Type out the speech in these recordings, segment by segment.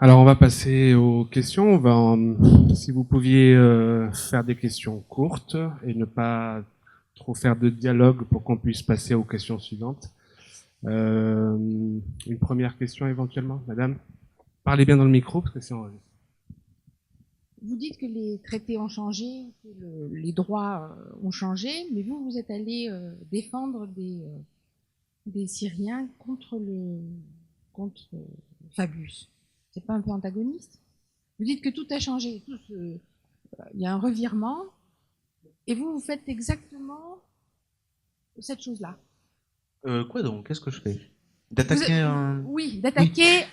Alors, on va passer aux questions. Si vous pouviez faire des questions courtes et ne pas trop faire de dialogue pour qu'on puisse passer aux questions suivantes. Une première question éventuellement, madame. Parlez bien dans le micro parce que c'est enregistré. Vous dites que les traités ont changé, que les droits ont changé, mais vous êtes allé défendre des Syriens contre Fabius. C'est pas un peu antagoniste? Vous dites que tout a changé, il y a un revirement, et vous faites exactement cette chose-là. Quoi donc? Qu'est-ce que je fais? D'attaquer un... Oui, d'attaquer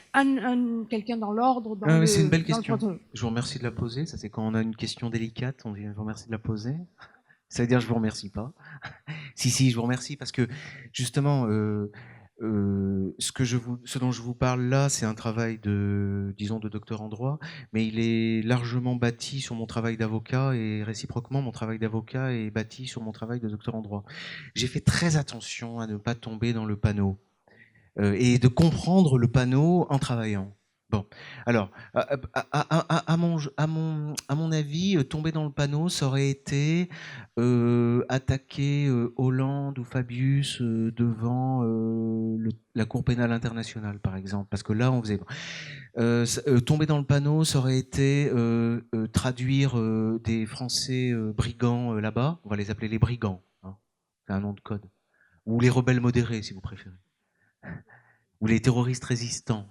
quelqu'un dans l'ordre, c'est une belle dans le question. protocole. Je vous remercie de la poser. Ça, c'est quand on a une question délicate, on dit je vous remercie de la poser. Ça veut dire je vous remercie pas. Si, je vous remercie parce que justement, ce dont je vous parle là, c'est un travail disons, de docteur en droit, mais il est largement bâti sur mon travail d'avocat et réciproquement, mon travail d'avocat est bâti sur mon travail de docteur en droit. J'ai fait très attention à ne pas tomber dans le panneau. Et de comprendre le panneau en travaillant. Bon, alors, à mon avis, tomber dans le panneau, ça aurait été attaquer Hollande ou Fabius devant la Cour pénale internationale, par exemple, parce que là, on faisait... tomber dans le panneau, ça aurait été traduire des Français brigands là-bas, on va les appeler les brigands, hein, c'est un nom de code, ou les rebelles modérés, si vous préférez, ou les terroristes résistants.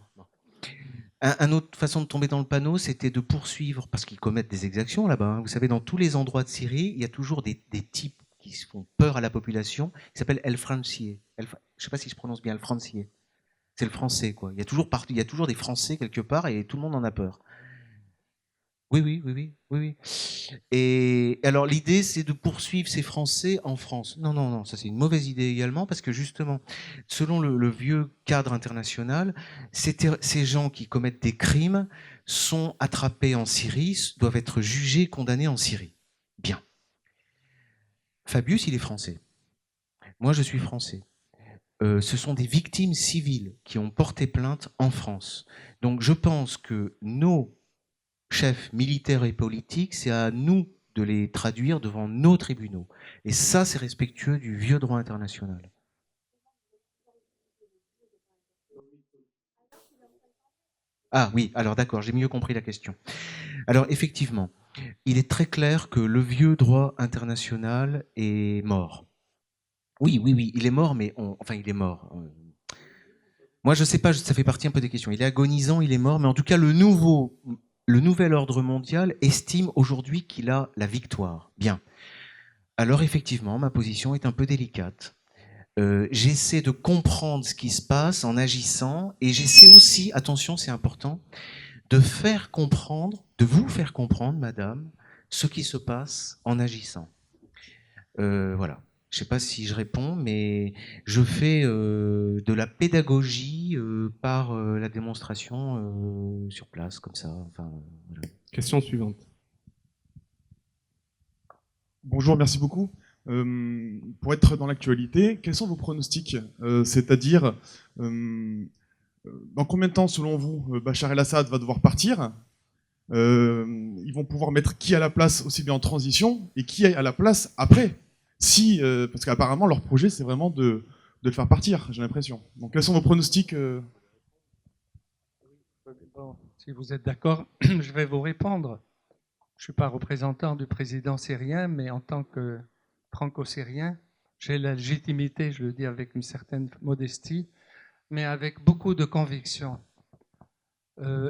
Une autre façon de tomber dans le panneau, c'était de poursuivre, parce qu'ils commettent des exactions là-bas. Hein. Vous savez, dans tous les endroits de Syrie, il y a toujours des types qui font peur à la population, qui s'appellent El Francier. Je ne sais pas si je prononce bien El Francier. C'est le français, quoi. Il y a toujours des Français quelque part et tout le monde en a peur. Oui. Et alors l'idée, c'est de poursuivre ces Français en France. Non, ça c'est une mauvaise idée également, parce que justement, selon le vieux cadre international, ces gens qui commettent des crimes sont attrapés en Syrie, doivent être jugés, condamnés en Syrie. Bien. Fabius, il est français. Moi, je suis français. Ce sont des victimes civiles qui ont porté plainte en France. Donc je pense que nos chefs militaires et politiques, c'est à nous de les traduire devant nos tribunaux. Et ça, c'est respectueux du vieux droit international. Ah oui, alors d'accord, j'ai mieux compris la question. Alors effectivement, il est très clair que le vieux droit international est mort. Oui, il est mort, mais enfin il est mort. Moi, je sais pas, ça fait partie un peu des questions. Il est agonisant, il est mort, mais en tout cas, le nouvel ordre mondial estime aujourd'hui qu'il a la victoire. Bien. Alors effectivement, ma position est un peu délicate. J'essaie de comprendre ce qui se passe en agissant, et j'essaie aussi, attention, c'est important, de vous faire comprendre, madame, ce qui se passe en agissant. Voilà. Je ne sais pas si je réponds, mais je fais de la pédagogie par la démonstration sur place, comme ça. Enfin, voilà. Question suivante. Bonjour, merci beaucoup. Pour être dans l'actualité, quels sont vos pronostics? C'est-à-dire, dans combien de temps, selon vous, Bachar el-Assad va devoir partir? Ils vont pouvoir mettre qui à la place, aussi bien en transition, et qui à la place après? Parce qu'apparemment, leur projet, c'est vraiment de le faire partir, j'ai l'impression. Donc, quels sont vos pronostics? Bon, si vous êtes d'accord, je vais vous répondre. Je ne suis pas représentant du président syrien, mais en tant que franco-syrien, j'ai la légitimité, je le dis avec une certaine modestie, mais avec beaucoup de conviction.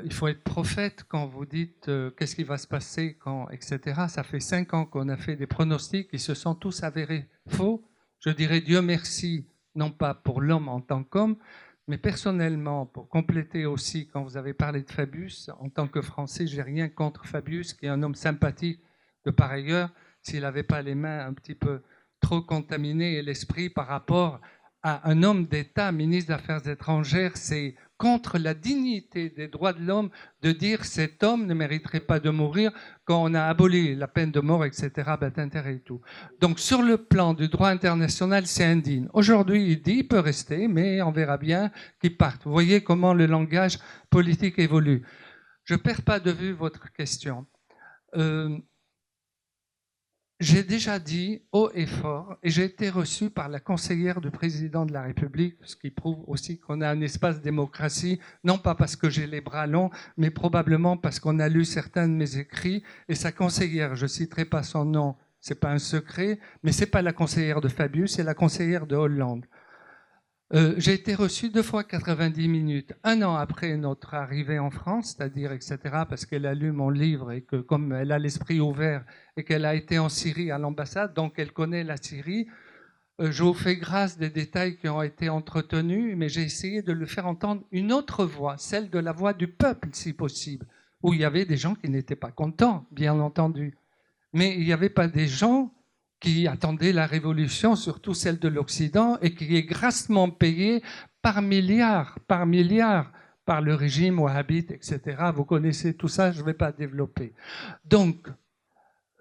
Il faut être prophète quand vous dites qu'est-ce qui va se passer, quand, etc. Ça fait 5 ans qu'on a fait des pronostics qui se sont tous avérés faux. Je dirais Dieu merci, non pas pour l'homme en tant qu'homme, mais personnellement, pour compléter aussi, quand vous avez parlé de Fabius, en tant que Français, j'ai rien contre Fabius, qui est un homme sympathique de par ailleurs, s'il n'avait pas les mains un petit peu trop contaminées et l'esprit par rapport à un homme d'État, ministre des Affaires étrangères, c'est contre la dignité des droits de l'homme de dire cet homme ne mériterait pas de mourir quand on a aboli la peine de mort, etc., d'intérêt et tout. Donc sur le plan du droit international, c'est indigne. Aujourd'hui, il dit, il peut rester, mais on verra bien qu'il parte. Vous voyez comment le langage politique évolue. je ne perds pas de vue votre question. J'ai déjà dit haut et fort, et j'ai été reçu par la conseillère du président de la République, ce qui prouve aussi qu'on a un espace démocratie, non pas parce que j'ai les bras longs, mais probablement parce qu'on a lu certains de mes écrits, et sa conseillère, je ne citerai pas son nom, ce n'est pas un secret, mais ce n'est pas la conseillère de Fabius, c'est la conseillère de Hollande. J'ai été reçu 2 fois 90 minutes, 1 an après notre arrivée en France, c'est-à-dire, etc., parce qu'elle a lu mon livre et que comme elle a l'esprit ouvert et qu'elle a été en Syrie à l'ambassade, donc elle connaît la Syrie, je vous fais grâce des détails qui ont été entretenus, mais j'ai essayé de lui faire entendre une autre voix, celle de la voix du peuple, si possible, où il y avait des gens qui n'étaient pas contents, bien entendu, mais il n'y avait pas des gens qui attendaient la révolution, surtout celle de l'Occident, et qui est grassement payée par milliards, par le régime wahhabite, etc. Vous connaissez tout ça, je ne vais pas développer. Donc,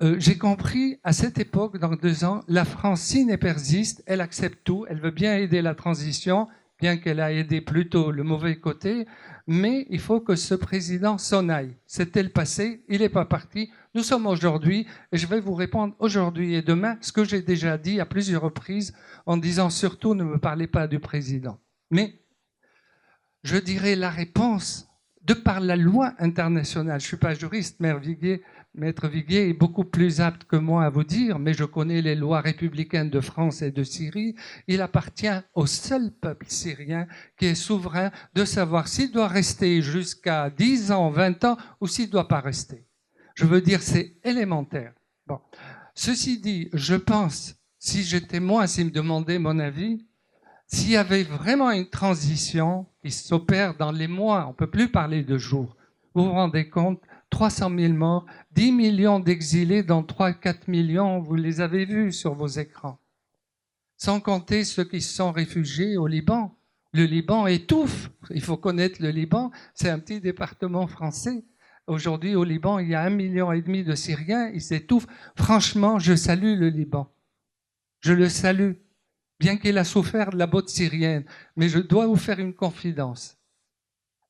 j'ai compris, à cette époque, dans 2 ans, la France, si elle persiste, elle accepte tout, elle veut bien aider la transition, bien qu'elle a aidé plutôt le mauvais côté, mais il faut que ce président s'en aille. C'était le passé, il n'est pas parti. Nous sommes aujourd'hui, et je vais vous répondre aujourd'hui et demain ce que j'ai déjà dit à plusieurs reprises en disant surtout ne me parlez pas du président. Mais je dirais la réponse de par la loi internationale. Je ne suis pas juriste, Maître Viguier est beaucoup plus apte que moi à vous dire, mais je connais les lois républicaines de France et de Syrie. Il appartient au seul peuple syrien qui est souverain de savoir s'il doit rester jusqu'à 10 ans, 20 ans ou s'il ne doit pas rester. Je veux dire, c'est élémentaire. Bon. Ceci dit, je pense, si j'étais moi, s'il me demandait mon avis, s'il y avait vraiment une transition qui s'opère dans les mois, on ne peut plus parler de jours, vous vous rendez compte, 300 000 morts, 10 millions d'exilés, dont 3-4 millions, vous les avez vus sur vos écrans. Sans compter ceux qui se sont réfugiés au Liban. Le Liban étouffe, il faut connaître le Liban, c'est un petit département français. Aujourd'hui, au Liban, il y a 1,5 million de Syriens, ils s'étouffent. Franchement, je salue le Liban. Je le salue, bien qu'il a souffert de la botte syrienne. Mais je dois vous faire une confidence.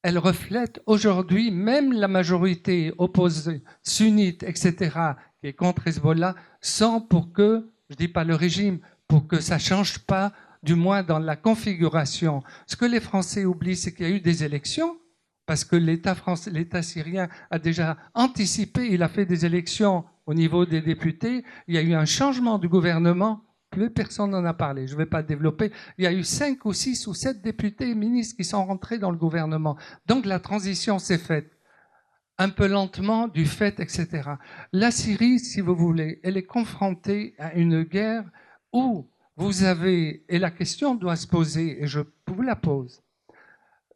Elle reflète aujourd'hui même la majorité opposée, sunnite, etc., qui est contre Hezbollah, sans pour que, je ne dis pas le régime, pour que ça ne change pas, du moins dans la configuration. Ce que les Français oublient, c'est qu'il y a eu des élections, parce que l'État syrien a déjà anticipé, il a fait des élections au niveau des députés, il y a eu un changement du gouvernement, plus personne n'en a parlé, je ne vais pas développer, il y a eu 5 ou 6 ou 7 députés et ministres qui sont rentrés dans le gouvernement. Donc la transition s'est faite un peu lentement, du fait, etc. La Syrie, si vous voulez, elle est confrontée à une guerre où vous avez, et la question doit se poser, et je vous la pose,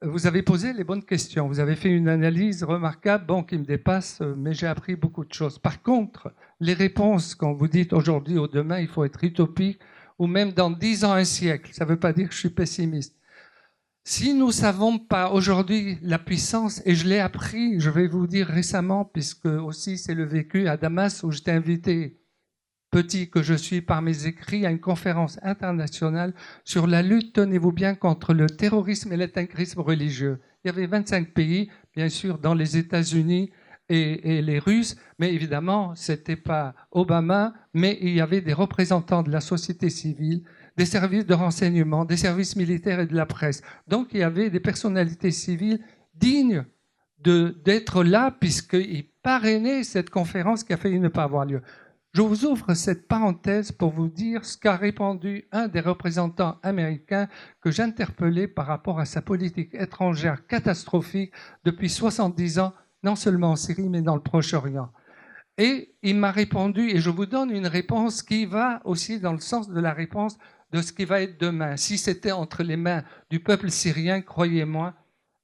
vous avez posé les bonnes questions, vous avez fait une analyse remarquable, bon, qui me dépasse, mais j'ai appris beaucoup de choses. Par contre, les réponses, quand vous dites aujourd'hui ou demain, il faut être utopique, ou même dans 10 ans, un siècle, ça ne veut pas dire que je suis pessimiste. Si nous ne savons pas aujourd'hui la puissance, et je l'ai appris, je vais vous dire récemment, puisque aussi c'est le vécu à Damas, où j'étais invité, petit que je suis par mes écrits, à une conférence internationale sur la lutte, tenez-vous bien, contre le terrorisme et l'intégrisme religieux. Il y avait 25 pays, bien sûr, dans les États-Unis et les Russes, mais évidemment, ce n'était pas Obama, mais il y avait des représentants de la société civile, des services de renseignement, des services militaires et de la presse. Donc, il y avait des personnalités civiles dignes d'être là, puisqu'ils parrainaient cette conférence qui a failli ne pas avoir lieu. Je vous ouvre cette parenthèse pour vous dire ce qu'a répondu un des représentants américains que j'interpellais par rapport à sa politique étrangère catastrophique depuis 70 ans, non seulement en Syrie, mais dans le Proche-Orient. Et il m'a répondu, et je vous donne une réponse qui va aussi dans le sens de la réponse de ce qui va être demain. Si c'était entre les mains du peuple syrien, croyez-moi,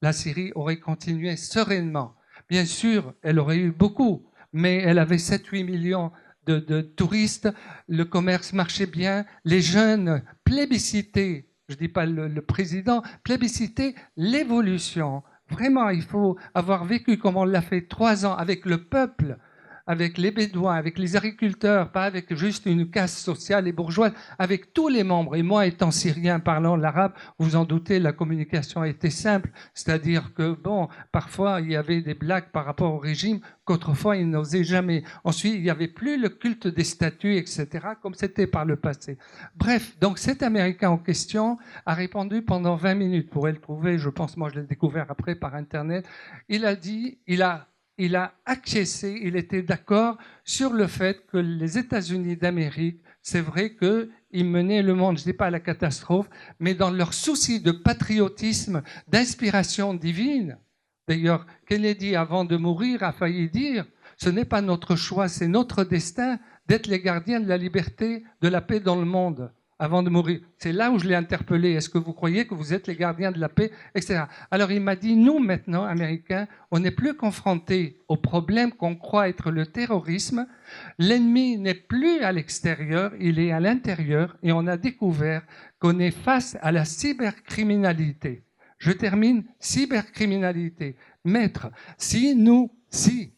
la Syrie aurait continué sereinement. Bien sûr, elle aurait eu beaucoup, mais elle avait 7-8 millions de touristes, le commerce marchait bien, les jeunes plébiscitaient, je ne dis pas le président, plébiscitaient l'évolution. Vraiment, il faut avoir vécu comme on l'a fait 3 ans avec le peuple, avec les Bédouins, avec les agriculteurs, pas avec juste une caste sociale et bourgeoise, avec tous les membres. Et moi, étant syrien, parlant l'arabe, vous en doutez, la communication a été simple. C'est-à-dire que, bon, parfois, il y avait des blagues par rapport au régime qu'autrefois, ils n'osaient jamais. Ensuite, il n'y avait plus le culte des statues, etc., comme c'était par le passé. Bref, donc cet Américain en question a répondu pendant 20 minutes. Vous pourrez le trouver, je pense, moi je l'ai découvert après par Internet. Il a dit, il a acquiescé, il était d'accord sur le fait que les États-Unis d'Amérique, c'est vrai qu'ils menaient le monde, je ne dis pas à la catastrophe, mais dans leur souci de patriotisme, d'inspiration divine. D'ailleurs, Kennedy, avant de mourir, a failli dire « Ce n'est pas notre choix, c'est notre destin d'être les gardiens de la liberté, de la paix dans le monde. » Avant de mourir. C'est là où je l'ai interpellé. Est-ce que vous croyez que vous êtes les gardiens de la paix, etc. Alors il m'a dit, nous maintenant, Américains, on n'est plus confrontés au problème qu'on croit être le terrorisme. L'ennemi n'est plus à l'extérieur, il est à l'intérieur, et on a découvert qu'on est face à la cybercriminalité. Je termine, cybercriminalité. Maître, si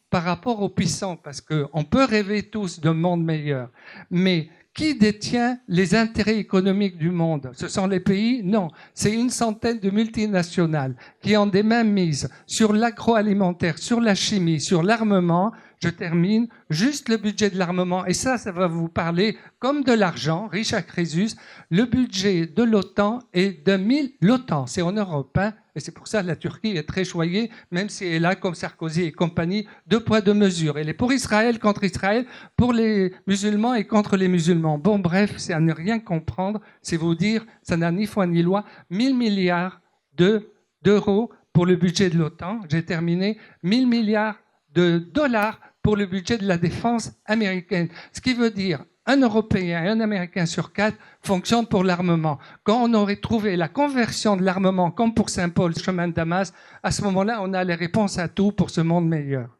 par rapport aux puissants, parce qu'on peut rêver tous d'un monde meilleur, mais qui détient les intérêts économiques du monde? Ce sont les pays? Non, c'est une centaine de multinationales qui ont des mains mises sur l'agroalimentaire, sur la chimie, sur l'armement. Je termine, juste le budget de l'armement, et ça va vous parler comme de l'argent, Richard Crésus, le budget de l'OTAN est de 1000... L'OTAN, c'est en Europe, hein, et c'est pour ça que la Turquie est très choyée, même si elle a, comme Sarkozy et compagnie, 2 poids 2 mesures. Elle est pour Israël, contre Israël, pour les musulmans et contre les musulmans. Bon, bref, c'est à ne rien comprendre, c'est vous dire, ça n'a ni foi ni loi, 1000 milliards d'euros pour le budget de l'OTAN, j'ai terminé, 1000 milliards de dollars pour le budget de la défense américaine. Ce qui veut dire un Européen et un Américain sur 4 fonctionnent pour l'armement. Quand on aurait trouvé la conversion de l'armement, comme pour Saint-Paul, chemin de Damas, à ce moment-là, on a les réponses à tout pour ce monde meilleur.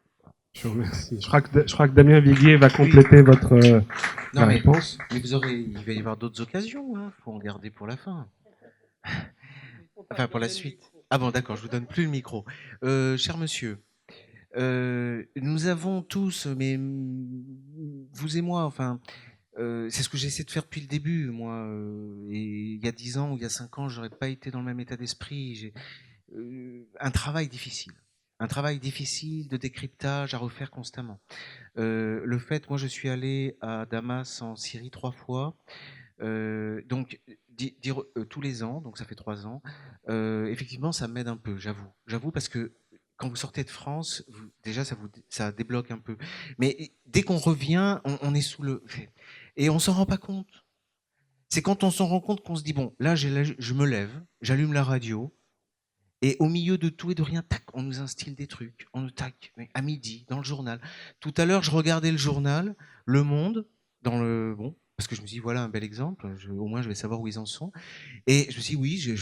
Je vous remercie. Je crois que Damien Viguier va compléter votre réponse. Mais il va y avoir d'autres occasions. Il faut en garder pour la fin. Enfin, pour la suite. Ah bon, d'accord, je vous donne plus le micro. Cher monsieur, nous avons tous, mais vous et moi, enfin, c'est ce que j'essaie de faire depuis le début, moi. Et il y a 10 ans ou il y a 5 ans, j'aurais pas été dans le même état d'esprit. J'ai un travail difficile. Un travail difficile de décryptage à refaire constamment. Le fait, moi je suis allé à Damas en Syrie 3 fois, donc tous les ans, donc ça fait 3 ans. Effectivement, ça m'aide un peu, j'avoue, parce que quand vous sortez de France, déjà ça débloque un peu. Mais dès qu'on revient, on est sous le... Et on s'en rend pas compte. C'est quand on s'en rend compte qu'on se dit, bon, là je me lève, j'allume la radio, et au milieu de tout et de rien, tac, on nous instille des trucs. On nous tac, à midi, dans le journal. Tout à l'heure, je regardais le journal, Le Monde, parce que je me suis dit, voilà un bel exemple, au moins je vais savoir où ils en sont. Et je me suis dit, oui,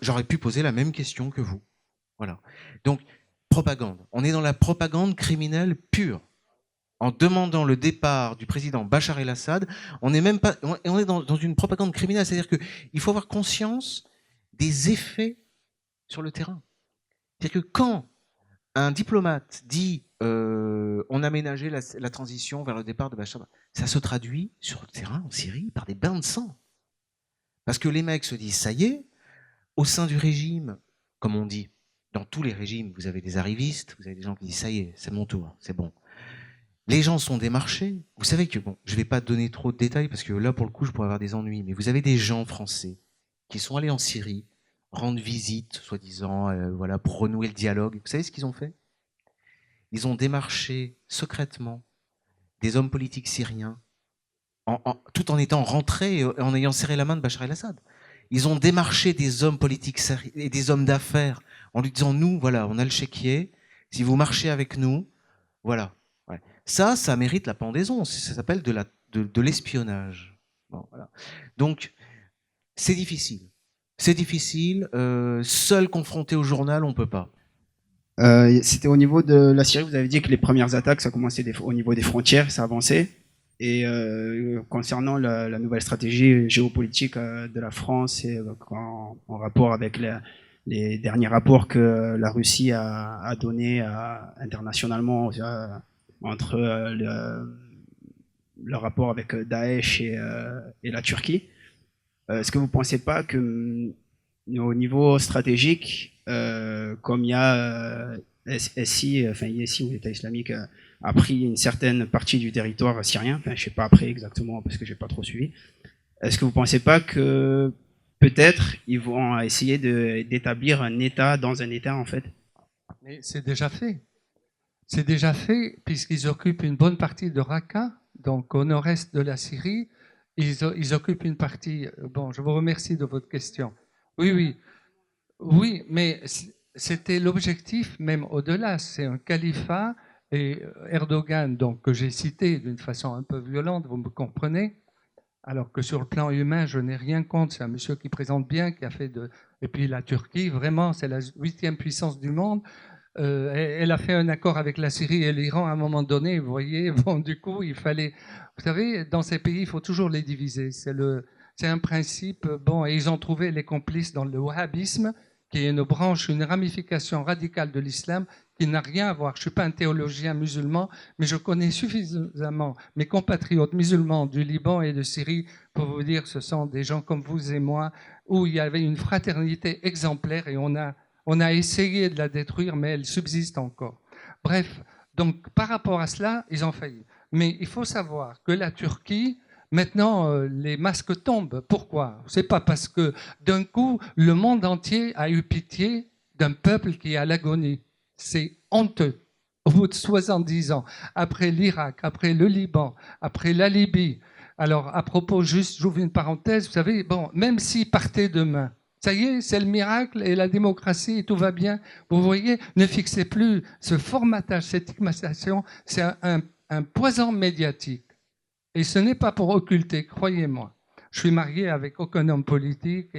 j'aurais pu poser la même question que vous. Voilà. Donc, propagande. On est dans la propagande criminelle pure. En demandant le départ du président Bachar el-Assad, on est dans une propagande criminelle. C'est-à-dire qu'il faut avoir conscience des effets sur le terrain. C'est-à-dire que quand un diplomate dit on a aménagé la transition vers le départ de Bachar, ça se traduit sur le terrain en Syrie par des bains de sang. Parce que les mecs se disent ça y est, au sein du régime, comme on dit, dans tous les régimes, vous avez des arrivistes, vous avez des gens qui disent ça y est, c'est mon tour, c'est bon. Les gens sont démarchés. Vous savez que, bon, je ne vais pas donner trop de détails parce que là, pour le coup, je pourrais avoir des ennuis, mais vous avez des gens français qui sont allés en Syrie, rendre visite, soi-disant, voilà, pour renouer le dialogue. Vous savez ce qu'ils ont fait? Ils ont démarché secrètement des hommes politiques syriens, tout en étant rentrés et en ayant serré la main de Bachar el-Assad. Ils ont démarché des hommes politiques et des hommes d'affaires en lui disant, nous, voilà, on a le chéquier, si vous marchez avec nous, voilà. Ouais. Ça mérite la pendaison, ça s'appelle de l'espionnage. Bon, voilà. Donc, c'est difficile. C'est difficile. Seul confronté au journal, on ne peut pas. C'était au niveau de la Syrie, vous avez dit que les premières attaques, ça commençait au niveau des frontières, ça avançait. Et concernant la nouvelle stratégie géopolitique de la France, et en rapport avec les derniers rapports que la Russie a donnés internationalement entre le rapport avec Daesh et la Turquie. Est-ce que vous ne pensez pas que au niveau stratégique, comme il y a SI, enfin ISI ou l'État islamique a pris une certaine partie du territoire syrien, enfin je ne sais pas après exactement parce que je n'ai pas trop suivi, est-ce que vous ne pensez pas que peut-être ils vont essayer d'établir un État dans un État en fait? Mais c'est déjà fait. C'est déjà fait puisqu'ils occupent une bonne partie de Raqqa, donc au nord-est de la Syrie. Ils occupent une partie. Bon, je vous remercie de votre question. Oui, oui. Oui, mais c'était l'objectif même au-delà. C'est un califat et Erdogan, donc, que j'ai cité d'une façon un peu violente, vous me comprenez, alors que sur le plan humain, je n'ai rien contre. C'est un monsieur qui présente bien, qui a fait de... Et puis la Turquie, vraiment, c'est la 8e puissance du monde. Elle a fait un accord avec la Syrie et l'Iran à un moment donné, vous voyez. Bon, du coup, il fallait... Vous savez, dans ces pays, il faut toujours les diviser. C'est un principe. Bon, et ils ont trouvé les complices dans le wahhabisme, qui est une branche, une ramification radicale de l'islam, qui n'a rien à voir. Je ne suis pas un théologien musulman, mais je connais suffisamment mes compatriotes musulmans du Liban et de Syrie pour vous dire que ce sont des gens comme vous et moi, où il y avait une fraternité exemplaire et on a essayé de la détruire, mais elle subsiste encore. Bref, donc par rapport à cela, ils ont failli. Mais il faut savoir que la Turquie, maintenant, les masques tombent. Pourquoi? Ce n'est pas parce que d'un coup, le monde entier a eu pitié d'un peuple qui est à l'agonie. C'est honteux. Au bout de 70 ans, après l'Irak, après le Liban, après la Libye. Alors, à propos, juste, j'ouvre une parenthèse, vous savez, bon, même s'ils partaient demain, ça y est, c'est le miracle et la démocratie et tout va bien. Vous voyez, ne fixez plus ce formatage, cette stigmatisation, c'est un poison médiatique. Et ce n'est pas pour occulter, croyez-moi. Je suis marié avec aucun homme politique,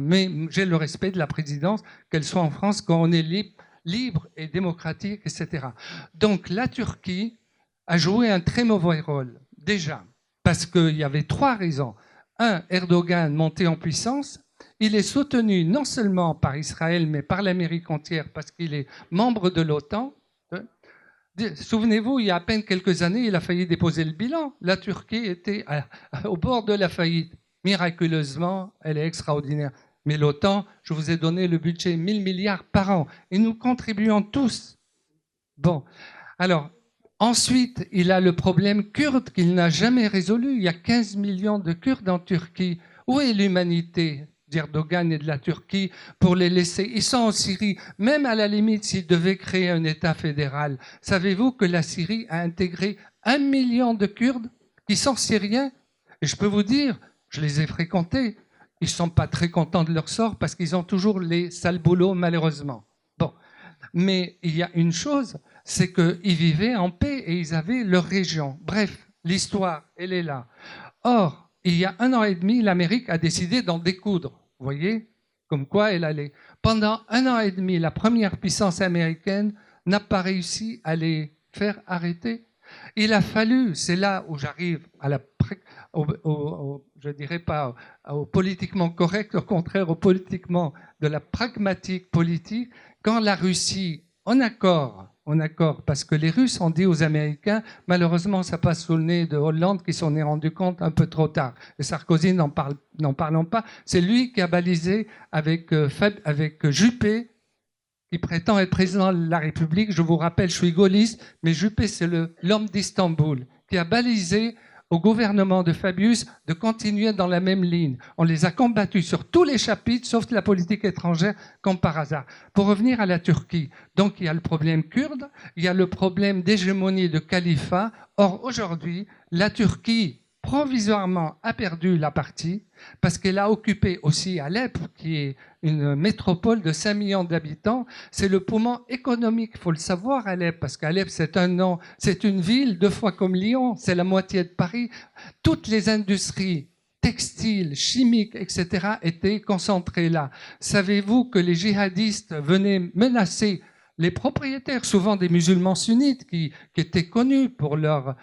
mais j'ai le respect de la présidence, qu'elle soit en France, quand on est libre et démocratique, etc. Donc la Turquie a joué un très mauvais rôle, déjà, parce qu'il y avait 3 raisons. Un, Erdogan monté en puissance. Il est soutenu non seulement par Israël, mais par l'Amérique entière, parce qu'il est membre de l'OTAN. Souvenez-vous, il y a à peine quelques années, il a failli déposer le bilan. La Turquie était au bord de la faillite. Miraculeusement, elle est extraordinaire. Mais l'OTAN, je vous ai donné le budget 1 000 milliards par an. Et nous contribuons tous. Bon, alors, ensuite, il a le problème kurde qu'il n'a jamais résolu. Il y a 15 millions de Kurdes en Turquie. Où est l'humanité d'Erdogan et de la Turquie pour les laisser? Ils sont en Syrie. Même à la limite, s'ils devaient créer un État fédéral, savez-vous que la Syrie a intégré 1 million de Kurdes qui sont syriens? Et je peux vous dire, je les ai fréquentés, ils ne sont pas très contents de leur sort parce qu'ils ont toujours les sales boulots, malheureusement. Bon. Mais il y a une chose, c'est qu'ils vivaient en paix et ils avaient leur région. Bref, l'histoire, elle est là. Or, il y a 1 an et demi, l'Amérique a décidé d'en découdre. Vous voyez, comme quoi elle allait. Pendant 1 an et demi, la première puissance américaine n'a pas réussi à les faire arrêter. Il a fallu, c'est là où j'arrive à je dirais pas au politiquement correct, au contraire au politiquement de la pragmatique politique, quand la Russie, en accord, parce que les Russes ont dit aux Américains, malheureusement ça passe sous le nez de Hollande qui s'en est rendu compte un peu trop tard. Et Sarkozy, n'en parlons pas, c'est lui qui a balisé avec Juppé, qui prétend être président de la République. Je vous rappelle, je suis gaulliste, mais Juppé, c'est l'homme d'Istanbul, qui a balisé au gouvernement de Fabius de continuer dans la même ligne. On les a combattus sur tous les chapitres, sauf la politique étrangère, comme par hasard. Pour revenir à la Turquie, donc il y a le problème kurde, il y a le problème d'hégémonie de califat. Or, aujourd'hui, la Turquie, provisoirement, a perdu la partie parce qu'elle a occupé aussi Alep, qui est une métropole de 5 millions d'habitants. C'est le poumon économique, il faut le savoir, Alep, parce qu'Alep, c'est une ville 2 fois comme Lyon, c'est la moitié de Paris. Toutes les industries textiles, chimiques, etc., étaient concentrées là. Savez-vous que les djihadistes venaient menacer Les propriétaires, souvent des musulmans sunnites, qui étaient connus pour leur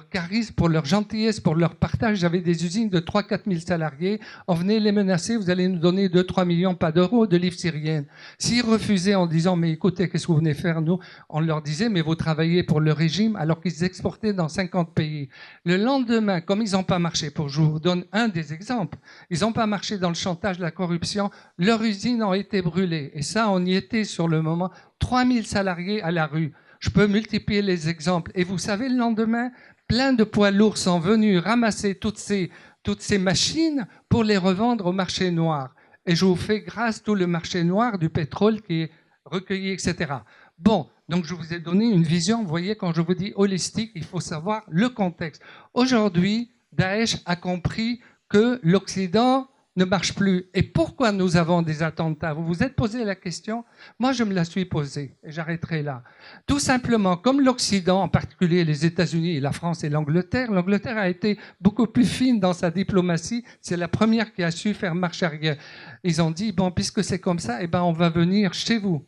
charisme, pour leur gentillesse, pour leur partage. J'avais des usines de 3-4 000 salariés. On venait les menacer, vous allez nous donner 2-3 millions, pas d'euros, de livres syriennes. S'ils refusaient en disant, mais écoutez, qu'est-ce que vous venez faire, nous? On leur disait, mais vous travaillez pour le régime, alors qu'ils exportaient dans 50 pays. Le lendemain, comme ils n'ont pas marché, je vous donne un des exemples, ils n'ont pas marché dans le chantage, la corruption, leurs usines ont été brûlées. Et ça, on y était sur le moment. 3000 salariés à la rue. Je peux multiplier les exemples. Et vous savez, le lendemain, plein de poids lourds sont venus ramasser toutes ces machines pour les revendre au marché noir. Et je vous fais grâce tout le marché noir du pétrole qui est recueilli, etc. Bon, donc je vous ai donné une vision. Vous voyez, quand je vous dis holistique, il faut savoir le contexte. Aujourd'hui, Daesh a compris que l'Occident ne marche plus. Et pourquoi nous avons des attentats? Vous vous êtes posé la question? Moi, je me la suis posée et j'arrêterai là. Tout simplement, comme l'Occident, en particulier les États-Unis, la France et l'Angleterre a été beaucoup plus fine dans sa diplomatie. C'est la première qui a su faire marche arrière. Ils ont dit, bon, puisque c'est comme ça, eh ben, on va venir chez vous.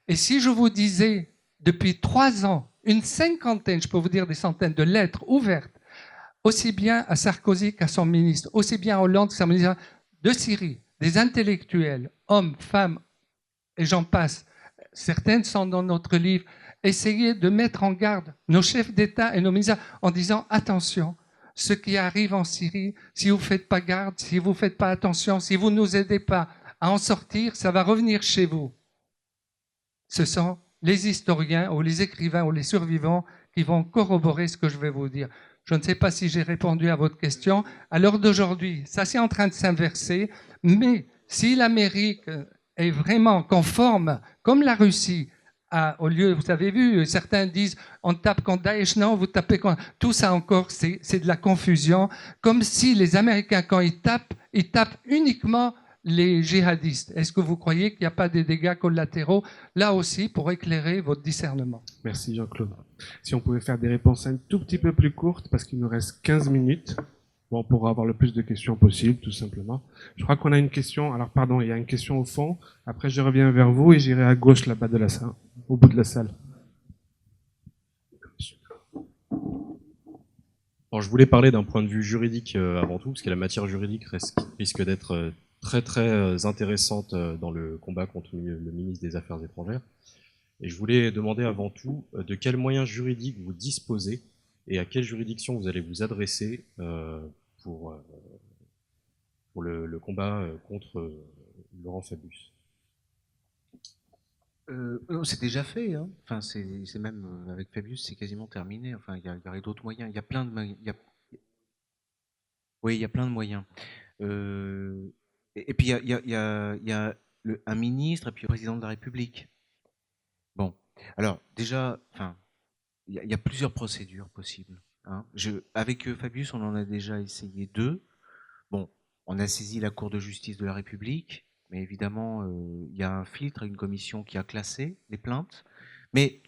Et si je vous disais, depuis 3 ans, une cinquantaine, je peux vous dire des centaines de lettres ouvertes, aussi bien à Sarkozy qu'à son ministre, aussi bien à Hollande qu'à son ministre de Syrie, des intellectuels, hommes, femmes, et j'en passe. Certaines sont dans notre livre. Essayez de mettre en garde nos chefs d'État et nos ministres en disant attention, ce qui arrive en Syrie, si vous ne faites pas garde, si vous ne faites pas attention, si vous ne nous aidez pas à en sortir, ça va revenir chez vous. Ce sont les historiens ou les écrivains ou les survivants qui vont corroborer ce que je vais vous dire. Je ne sais pas si j'ai répondu à votre question. À l'heure d'aujourd'hui, ça c'est en train de s'inverser, mais si l'Amérique est vraiment conforme, comme la Russie, au lieu, vous avez vu, certains disent on tape contre Daesh, non, vous tapez contre... Tout ça encore, c'est de la confusion, comme si les Américains, quand ils tapent uniquement les djihadistes. Est-ce que vous croyez qu'il n'y a pas des dégâts collatéraux, là aussi, pour éclairer votre discernement? Merci Jean-Claude. Si on pouvait faire des réponses un tout petit peu plus courtes, parce qu'il nous reste 15 minutes, bon, pour avoir le plus de questions possible, tout simplement. Je crois qu'on a une question, alors pardon, il y a une question au fond, après je reviens vers vous et j'irai à gauche là-bas de la salle, au bout de la salle. Alors, je voulais parler d'un point de vue juridique avant tout, parce que la matière juridique risque d'être très intéressante dans le combat contre le ministre des Affaires étrangères. Et je voulais demander avant tout de quels moyens juridiques vous disposez et à quelle juridiction vous allez vous adresser pour le combat contre Laurent Fabius. C'est déjà fait, hein. Enfin, c'est même avec Fabius, c'est quasiment terminé. Enfin, il y aurait d'autres moyens. Il y a plein de oui, il y a plein de moyens. Et puis il y a un ministre et puis le président de la République. Bon, alors déjà, enfin, il y a plusieurs procédures possibles. Hein. Avec Fabius, on en a déjà essayé 2. Bon, on a saisi la Cour de justice de la République, mais évidemment, il y a un filtre, une commission qui a classé les plaintes. Mais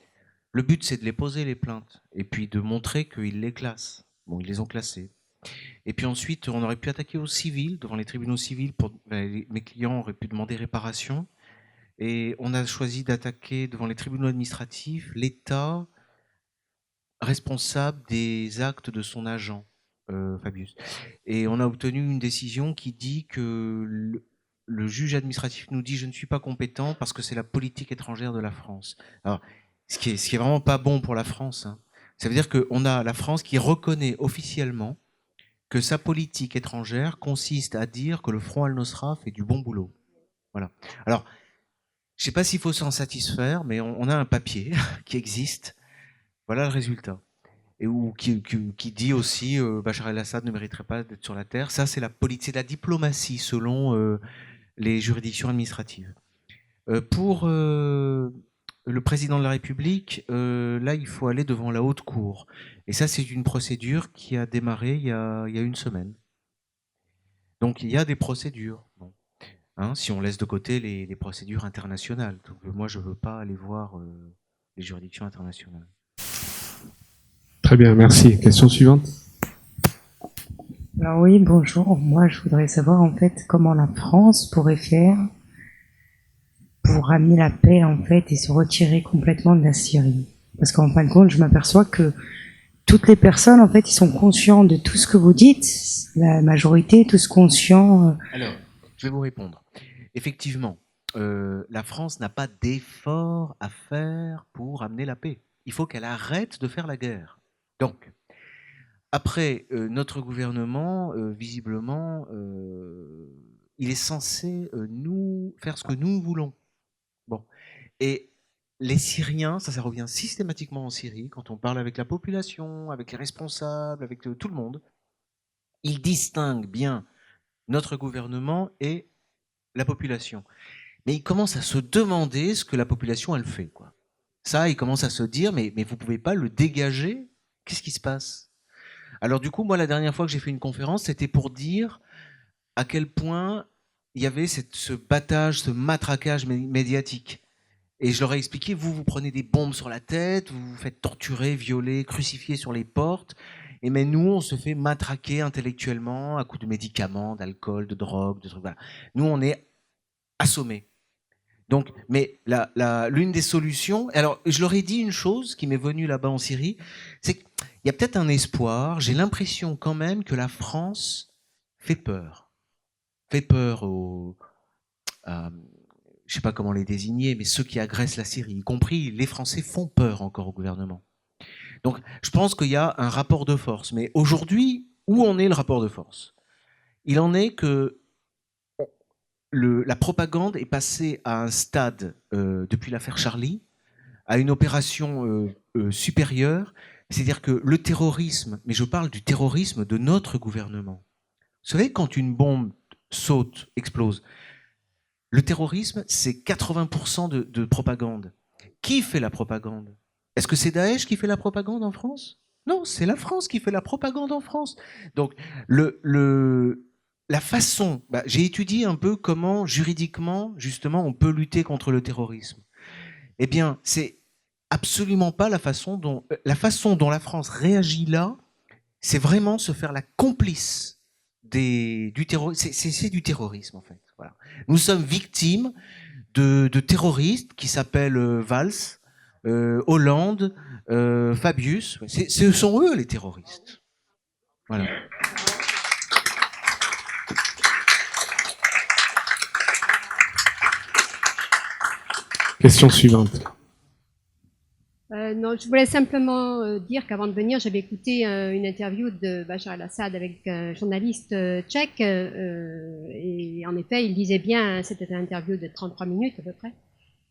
le but, c'est de les poser, les plaintes, et puis de montrer qu'ils les classent. Bon, ils les ont classées. Et puis ensuite, on aurait pu attaquer au civil, devant les tribunaux civils. Mes clients auraient pu demander réparation. Et on a choisi d'attaquer devant les tribunaux administratifs l'État responsable des actes de son agent, Fabius. Et on a obtenu une décision qui dit que le juge administratif nous dit « je ne suis pas compétent parce que c'est la politique étrangère de la France ». Alors, ce qui est vraiment pas bon pour la France, hein. Ça veut dire qu'on a la France qui reconnaît officiellement que sa politique étrangère consiste à dire que le Front Al-Nosra fait du bon boulot. Voilà. Alors, je ne sais pas s'il faut s'en satisfaire, mais on a un papier qui existe. Voilà le résultat. Et qui dit aussi Bachar el-Assad ne mériterait pas d'être sur la terre. Ça, c'est c'est la diplomatie selon les juridictions administratives. Pour le président de la République, là, il faut aller devant la haute cour. Et ça, c'est une procédure qui a démarré il y a 1 semaine. Donc, il y a des procédures. Bon. Hein, si on laisse de côté les procédures internationales. Donc, moi, je ne veux pas aller voir les juridictions internationales. Très bien, merci. Question suivante. Alors oui, bonjour. Moi, je voudrais savoir en fait comment la France pourrait faire pour ramener la paix, en fait, et se retirer complètement de la Syrie? Parce qu'en fin de compte, je m'aperçois que toutes les personnes, en fait, ils sont conscients de tout ce que vous dites, la majorité est tous conscients. Alors, je vais vous répondre. Effectivement, la France n'a pas d'effort à faire pour amener la paix. Il faut qu'elle arrête de faire la guerre. Donc, après, notre gouvernement, visiblement, il est censé nous faire ce que nous voulons. Bon. Et les Syriens, ça revient systématiquement en Syrie, quand on parle avec la population, avec les responsables, avec tout le monde, ils distinguent bien notre gouvernement et la population. Mais ils commencent à se demander ce que la population, elle fait, quoi. Ça, ils commencent à se dire, mais vous pouvez pas le dégager? Qu'est-ce qui se passe? Alors du coup, moi, la dernière fois que j'ai fait une conférence, c'était pour dire à quel point il y avait ce battage, ce matraquage médiatique. Et je leur ai expliqué, vous prenez des bombes sur la tête, vous vous faites torturer, violer, crucifier sur les portes, et mais nous, on se fait matraquer intellectuellement à coups de médicaments, d'alcool, de drogue, de trucs, voilà. Nous, on est assommés. Donc, mais l'une des solutions, alors je leur ai dit une chose qui m'est venue là-bas en Syrie, c'est qu'il y a peut-être un espoir, j'ai l'impression quand même que la France fait peur aux... je sais pas comment les désigner, mais ceux qui agressent la Syrie, y compris les Français, font peur encore au gouvernement. Donc, je pense qu'il y a un rapport de force. Mais aujourd'hui, où en est le rapport de force? Il en est que la propagande est passée à un stade, depuis l'affaire Charlie, à une opération supérieure. C'est-à-dire que le terrorisme, mais je parle du terrorisme de notre gouvernement. Vous savez, quand une bombe saute, explose, le terrorisme, c'est 80% de propagande. Qui fait la propagande? Est-ce que c'est Daesh qui fait la propagande en France? Non, c'est la France qui fait la propagande en France. Donc, la façon... j'ai étudié un peu comment, juridiquement, justement, on peut lutter contre le terrorisme. Eh bien, c'est absolument pas la façon dont la France réagit là, c'est vraiment se faire la complice du terrorisme. C'est du terrorisme, en fait. Voilà. Nous sommes victimes de terroristes qui s'appellent Valls, Hollande, Fabius. Ce sont eux les terroristes. Voilà. Question suivante. Non, je voulais simplement dire qu'avant de venir, j'avais écouté une interview de Bachar el-Assad avec un journaliste tchèque, et en effet, il disait bien, c'était une interview de 33 minutes à peu près,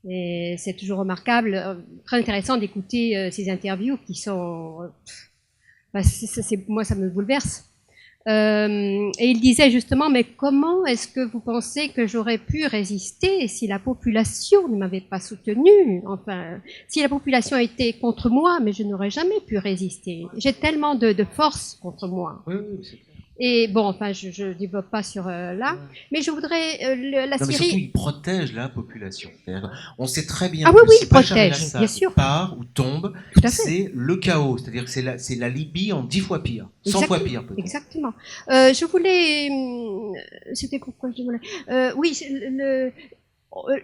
et c'est toujours remarquable, très intéressant d'écouter ces interviews qui sont... moi, ça me bouleverse. Et il disait justement, mais comment est-ce que vous pensez que j'aurais pu résister si la population ne m'avait pas soutenu? Enfin, si la population était contre moi, mais je n'aurais jamais pu résister. J'ai tellement de force contre moi. Oui, c'est clair. Et bon, enfin, je ne développe pas sur là, mais je voudrais la non, mais Syrie... surtout, il protège la population. On sait très bien Ah que oui, si il Bachar protège, el-Assad bien sûr. part ou tombe, Tout à fait. c'est le chaos. C'est-à-dire que c'est la Libye en 10 fois pire, 100 fois pire peut-être. Exactement. Je voulais... C'était pourquoi je voulais... oui,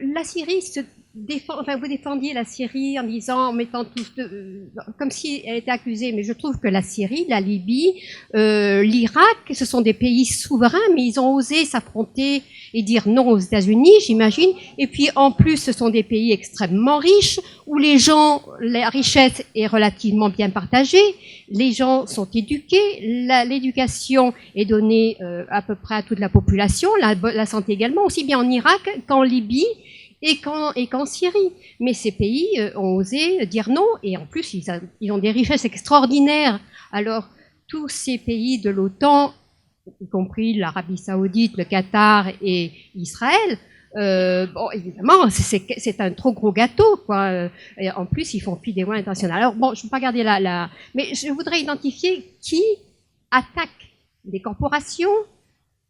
la Syrie se défend... Enfin, vous défendiez la Syrie en disant, en mettant tous... comme si elle était accusée, mais je trouve que la Syrie, la Libye, l'Irak, ce sont des pays souverains, mais ils ont osé s'affronter et dire non aux États-Unis, j'imagine. Et puis, en plus, ce sont des pays extrêmement riches, où les gens, la richesse est relativement bien partagée, les gens sont éduqués, l'éducation est donnée à peu près à toute la population, la santé également, aussi bien en Irak qu'en Libye et qu'en Syrie. Mais ces pays ont osé dire non, et en plus, ils ont des richesses extraordinaires. Alors, tous ces pays de l'OTAN, y compris l'Arabie Saoudite, le Qatar et Israël, bon, évidemment, c'est un trop gros gâteau, quoi. Et en plus, ils font fi des lois internationales. Alors, bon, je ne vais pas garder mais je voudrais identifier qui attaque des corporations.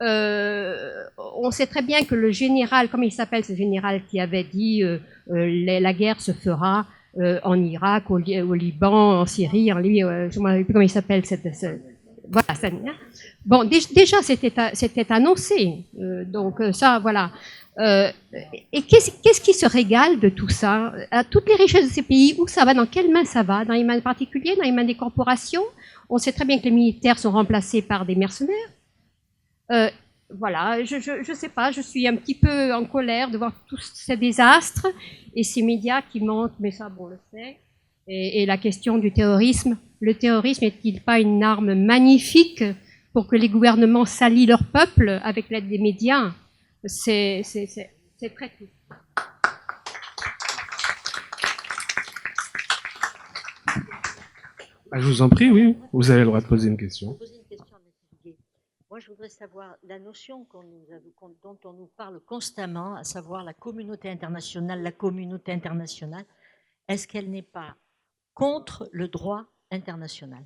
On sait très bien que le général, comment il s'appelle ce général qui avait dit la guerre se fera en Irak, au Liban, en Syrie, en Libye, je ne me rappelle plus comment il s'appelle. Voilà, ça. Bon, déjà c'était annoncé, donc ça, voilà. Et qu'est-ce qui se régale de tout ça? À toutes les richesses de ces pays, où ça va? Dans quelles mains ça va? Dans les mains particulières? Dans les mains des corporations? On sait très bien que les militaires sont remplacés par des mercenaires. Voilà, je sais pas, je suis un petit peu en colère de voir tous ces désastres et ces médias qui montrent, mais ça, bon, on le sait. Et la question du terrorisme. Le terrorisme n'est-il pas une arme magnifique pour que les gouvernements s'allient leur peuple avec l'aide des médias? C'est très triste. Ah, je vous en prie, oui, vous avez le droit de poser une question. Poser une question à M. Duguay. Moi, je voudrais savoir la notion dont on nous parle constamment, à savoir la communauté internationale, est-ce qu'elle n'est pas contre le droit international?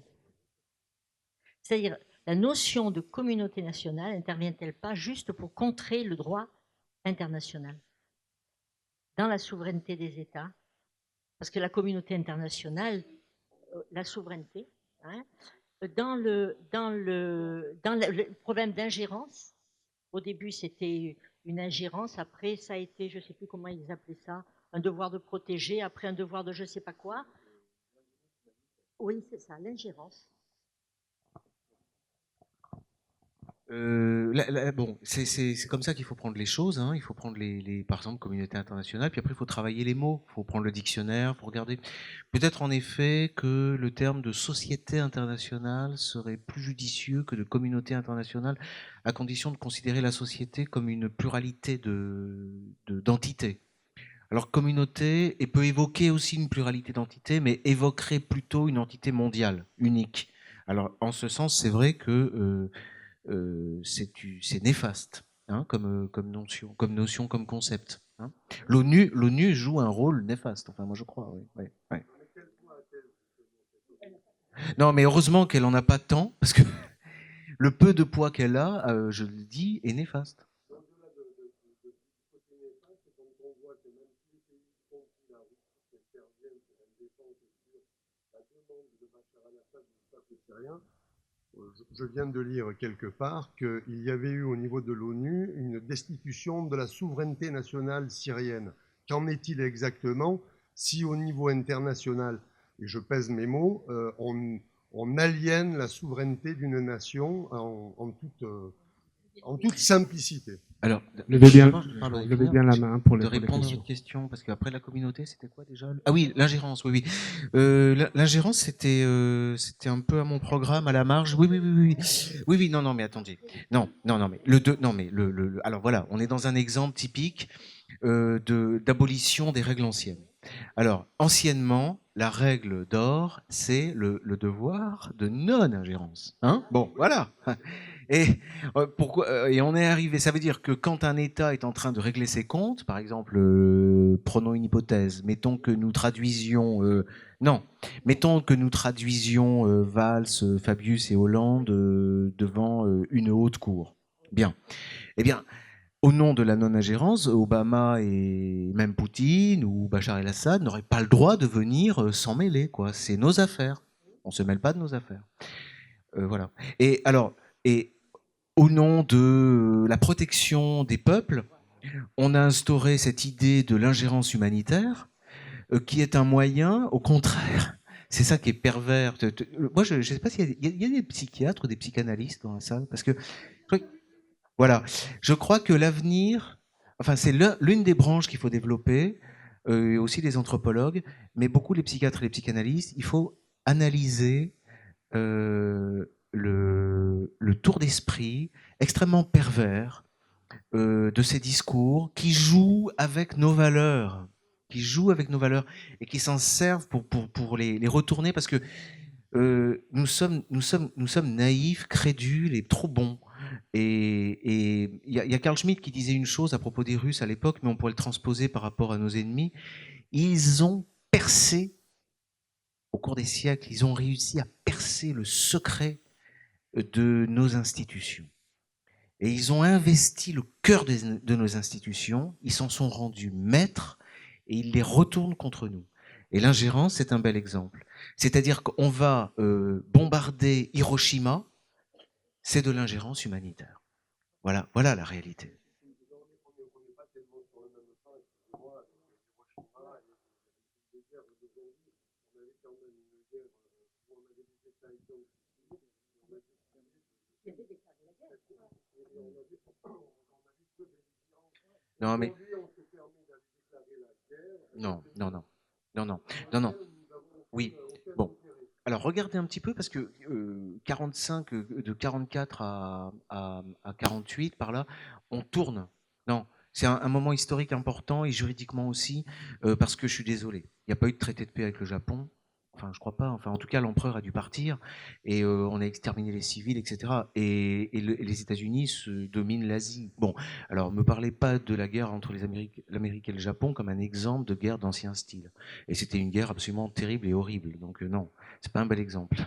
C'est-à-dire, la notion de communauté nationale n'intervient-elle pas juste pour contrer le droit international dans la souveraineté des États? Parce que la communauté internationale, la souveraineté, hein, dans le problème d'ingérence, au début c'était une ingérence, après ça a été, je ne sais plus comment ils appelaient ça, un devoir de protéger, après un devoir de je ne sais pas quoi. Oui, c'est ça, l'ingérence. Bon, c'est comme ça qu'il faut prendre les choses. Hein. Il faut prendre par exemple, communauté internationale, puis après il faut travailler les mots. Il faut prendre le dictionnaire, pour regarder. Peut-être en effet que le terme de société internationale serait plus judicieux que de communauté internationale, à condition de considérer la société comme une pluralité d'entités. Alors communauté peut évoquer aussi une pluralité d'entités, mais évoquerait plutôt une entité mondiale, unique. Alors en ce sens, c'est vrai que c'est néfaste, hein, comme notion, comme concept. Hein. L'ONU joue un rôle néfaste, enfin moi je crois. Oui. Non, mais heureusement qu'elle en a pas tant, parce que le peu de poids qu'elle a, je le dis, est néfaste. Je viens de lire quelque part qu'il y avait eu au niveau de l'ONU une destitution de la souveraineté nationale syrienne. Qu'en est-il exactement si au niveau international, et je pèse mes mots, on aliène la souveraineté d'une nation en toute simplicité? Alors, levez bien la main pour de répondre à votre question, parce qu'après la communauté, c'était quoi déjà? Ah oui, l'ingérence, oui. L'ingérence, c'était un peu à mon programme, à la marge. Oui, non, mais attendez. Non, mais alors voilà, on est dans un exemple typique d'abolition des règles anciennes. Alors, anciennement, la règle d'or, c'est le devoir de non-ingérence. Hein? Bon, voilà. Et pourquoi et on est arrivé. Ça veut dire que quand un État est en train de régler ses comptes, par exemple, prenons une hypothèse, mettons que nous traduisions Valls, Fabius et Hollande devant une haute cour. Bien. Eh bien, au nom de la non-ingérence, Obama et même Poutine ou Bachar el-Assad n'auraient pas le droit de venir s'en mêler, quoi. C'est nos affaires. On se mêle pas de nos affaires. Voilà. Et alors, au nom de la protection des peuples, on a instauré cette idée de l'ingérence humanitaire, qui est un moyen, au contraire. C'est ça qui est pervers. Moi, je ne sais pas s'il y a des psychiatres ou des psychanalystes dans la salle, parce que voilà, je crois que l'avenir, enfin c'est l'une des branches qu'il faut développer, aussi les anthropologues, mais beaucoup les psychiatres et les psychanalystes. Il faut analyser le tour d'esprit extrêmement pervers de ces discours qui jouent avec nos valeurs, et qui s'en servent pour les retourner, parce que nous sommes naïfs, crédules et trop bons. Et il y a Carl Schmitt qui disait une chose à propos des Russes à l'époque, mais on pourrait le transposer par rapport à nos ennemis. Ils ont percé, au cours des siècles, ils ont réussi à percer le secret de nos institutions. Et ils ont investi le cœur de nos institutions, ils s'en sont rendus maîtres, et ils les retournent contre nous. Et l'ingérence, c'est un bel exemple. C'est-à-dire qu'on va bombarder Hiroshima, c'est de l'ingérence humanitaire. Voilà la réalité. Non, mais non, non, non, non, non, non, non. Oui, bon. Alors regardez un petit peu parce que 45, de 44 à 48 par là, on tourne. Non, c'est un moment historique important et juridiquement aussi parce que je suis désolé, il n'y a pas eu de traité de paix avec le Japon. Enfin, je crois pas. Enfin, en tout cas, l'empereur a dû partir et on a exterminé les civils, etc. Et les États-Unis dominent l'Asie. Bon, alors me parlez pas de la guerre entre l'Amérique et le Japon comme un exemple de guerre d'ancien style. Et c'était une guerre absolument terrible et horrible. Donc non, c'est pas un bel exemple.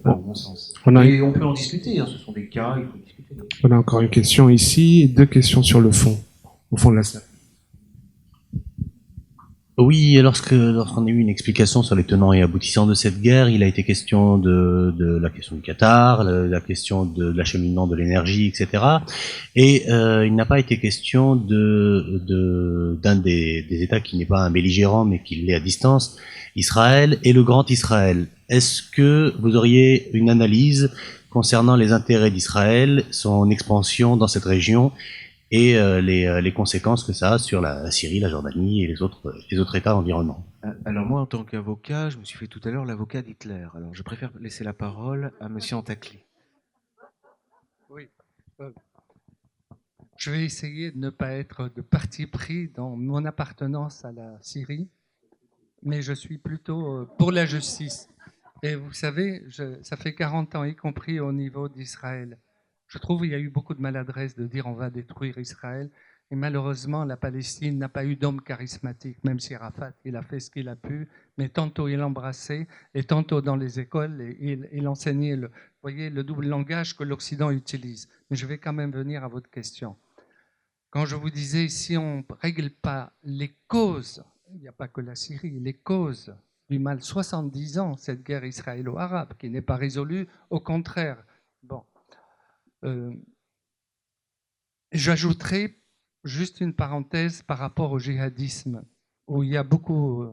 Pas au bon sens. Et on peut en discuter. Hein, ce sont des cas, il faut discuter. On a encore une question ici et 2 questions sur le fond, au fond de la salle. Oui, lorsqu'on a eu une explication sur les tenants et aboutissants de cette guerre, il a été question de la question du Qatar, la question de l'acheminement de l'énergie, etc. Et il n'a pas été question d'un des États qui n'est pas un belligérant, mais qui l'est à distance, Israël et le Grand Israël. Est-ce que vous auriez une analyse concernant les intérêts d'Israël, son expansion dans cette région et les conséquences que ça a sur la Syrie, la Jordanie et les autres États environnants? Alors moi, en tant qu'avocat, je me suis fait tout à l'heure l'avocat d'Hitler. Alors je préfère laisser la parole à Monsieur Antacli. Oui. Je vais essayer de ne pas être de parti pris dans mon appartenance à la Syrie, mais je suis plutôt pour la justice. Et vous savez, ça fait 40 ans, y compris au niveau d'Israël. Je trouve qu'il y a eu beaucoup de maladresse de dire on va détruire Israël. Et malheureusement, la Palestine n'a pas eu d'homme charismatique, même si Arafat, il a fait ce qu'il a pu, mais tantôt il embrassait, et tantôt dans les écoles, il enseignait le double langage que l'Occident utilise. Mais je vais quand même venir à votre question. Quand je vous disais, si on ne règle pas les causes, il n'y a pas que la Syrie, les causes du mal, 70 ans, cette guerre israélo-arabe, qui n'est pas résolue, au contraire. Bon. J'ajouterai juste une parenthèse par rapport au djihadisme, où il y a beaucoup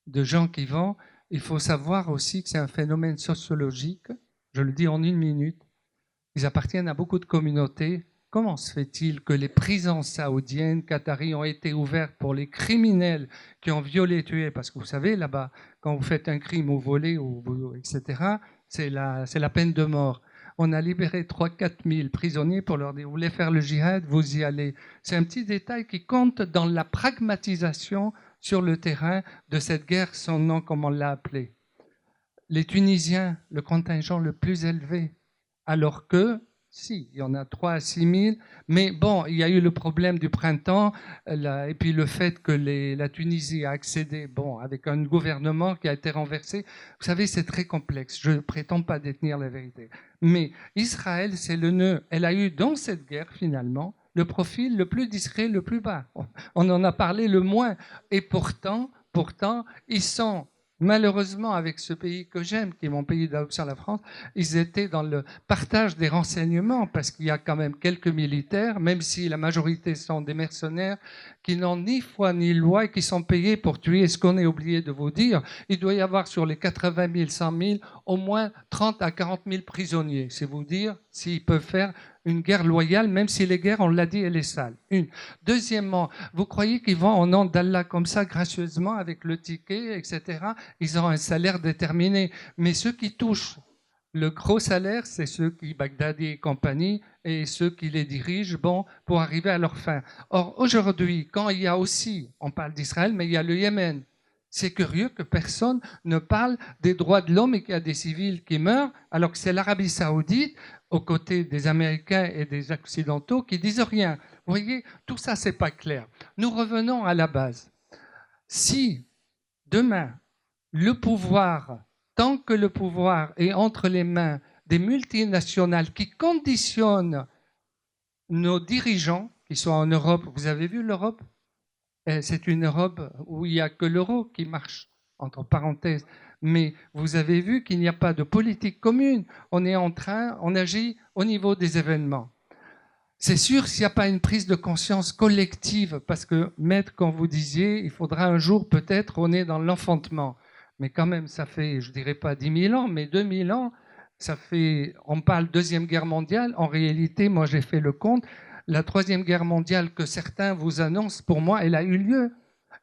de gens qui vont. Il faut savoir aussi que c'est un phénomène sociologique, je le dis en 1 minute. Ils appartiennent à beaucoup de communautés. Comment se fait-il que les prisons saoudiennes, qataries ont été ouvertes pour les criminels qui ont violé, tué? Parce que vous savez, là-bas, quand vous faites un crime ou volé, etc., c'est la peine de mort. On a libéré 3-4 000 prisonniers pour leur dire, vous voulez faire le djihad, vous y allez. C'est un petit détail qui compte dans la pragmatisation sur le terrain de cette guerre, son nom, comme on l'a appelé. Les Tunisiens, le contingent le plus élevé, alors que, si, il y en a 3 à 6 000, mais bon, il y a eu le problème du printemps, et puis le fait que la Tunisie a accédé, bon, avec un gouvernement qui a été renversé. Vous savez, c'est très complexe, je ne prétends pas détenir la vérité. Mais Israël, c'est le nœud. Elle a eu dans cette guerre, finalement, le profil le plus discret, le plus bas. On en a parlé le moins. Et pourtant, ils sont... Malheureusement, avec ce pays que j'aime, qui est mon pays d'adoption, la France, ils étaient dans le partage des renseignements, parce qu'il y a quand même quelques militaires, même si la majorité sont des mercenaires, qui n'ont ni foi ni loi et qui sont payés pour tuer. Ce qu'on a oublié de vous dire, il doit y avoir sur les 80 000, 100 000, au moins 30 à 40 000 prisonniers. C'est vous dire s'ils peuvent faire une guerre loyale, même si les guerres, on l'a dit, elle est sale. Deuxièmement, vous croyez qu'ils vont au nom d'Allah comme ça, gracieusement, avec le ticket, etc. Ils ont un salaire déterminé. Mais ceux qui touchent le gros salaire, c'est ceux qui, Baghdadi et compagnie, et ceux qui les dirigent, bon, pour arriver à leur fin. Or, aujourd'hui, quand il y a aussi, on parle d'Israël, mais il y a le Yémen. C'est curieux que personne ne parle des droits de l'homme et qu'il y a des civils qui meurent, alors que c'est l'Arabie Saoudite, aux côtés des Américains et des Occidentaux, qui disent rien. Vous voyez, tout ça, c'est pas clair. Nous revenons à la base. Si demain, le pouvoir, tant que le pouvoir est entre les mains des multinationales qui conditionnent nos dirigeants, qui sont en Europe, vous avez vu l'Europe? C'est une Europe où il n'y a que l'euro qui marche, entre parenthèses. Mais vous avez vu qu'il n'y a pas de politique commune. On agit au niveau des événements. C'est sûr, s'il n'y a pas une prise de conscience collective, parce que, maître, quand vous disiez, il faudra un jour, peut-être, on est dans l'enfantement. Mais quand même, ça fait, je ne dirais pas 10 000 ans, mais 2000 ans, Ça fait, on parle Deuxième Guerre mondiale. En réalité, moi, j'ai fait le compte. La Troisième Guerre mondiale que certains vous annoncent, pour moi, elle a eu lieu.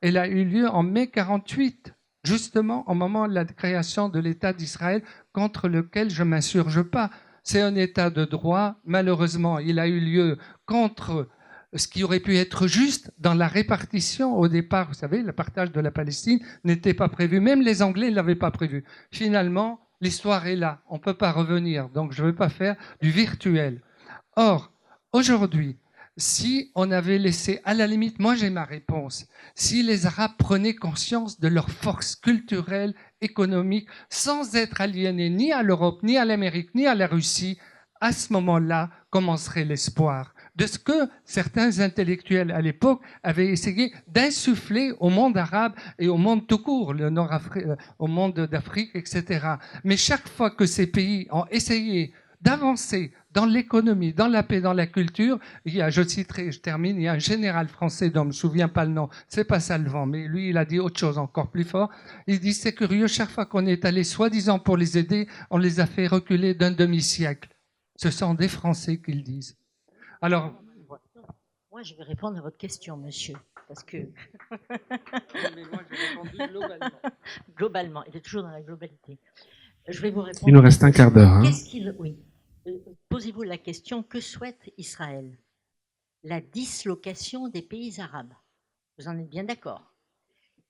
Elle a eu lieu en mai 48, justement au moment de la création de l'État d'Israël, contre lequel je ne m'insurge pas. C'est un État de droit. Malheureusement, il a eu lieu contre ce qui aurait pu être juste dans la répartition. Au départ, vous savez, le partage de la Palestine n'était pas prévu. Même les Anglais ne l'avaient pas prévu. Finalement, l'histoire est là. On ne peut pas revenir. Donc, je ne veux pas faire du virtuel. Or, aujourd'hui, si on avait laissé, à la limite, moi j'ai ma réponse, si les Arabes prenaient conscience de leur force culturelle, économique, sans être aliénés ni à l'Europe, ni à l'Amérique, ni à la Russie, à ce moment-là commencerait l'espoir de ce que certains intellectuels à l'époque avaient essayé d'insuffler au monde arabe et au monde tout court, au monde d'Afrique, etc. Mais chaque fois que ces pays ont essayé d'avancer dans l'économie, dans la paix, dans la culture, il y a, je citerai, je termine, il y a un général français dont je ne me souviens pas le nom, c'est pas Salvant, mais lui, il a dit autre chose encore plus fort. Il dit, c'est curieux, chaque fois qu'on est allé soi-disant pour les aider, on les a fait reculer d'un demi-siècle. Ce sont des Français qui le disent. Alors, moi, je vais répondre à votre question, monsieur, parce que... mais moi, j'ai répondu globalement. Globalement, il est toujours dans la globalité. Je vais vous répondre. Il nous reste un quart d'heure. Hein. Oui. Posez-vous la question, que souhaite Israël? La dislocation des pays arabes. Vous en êtes bien d'accord?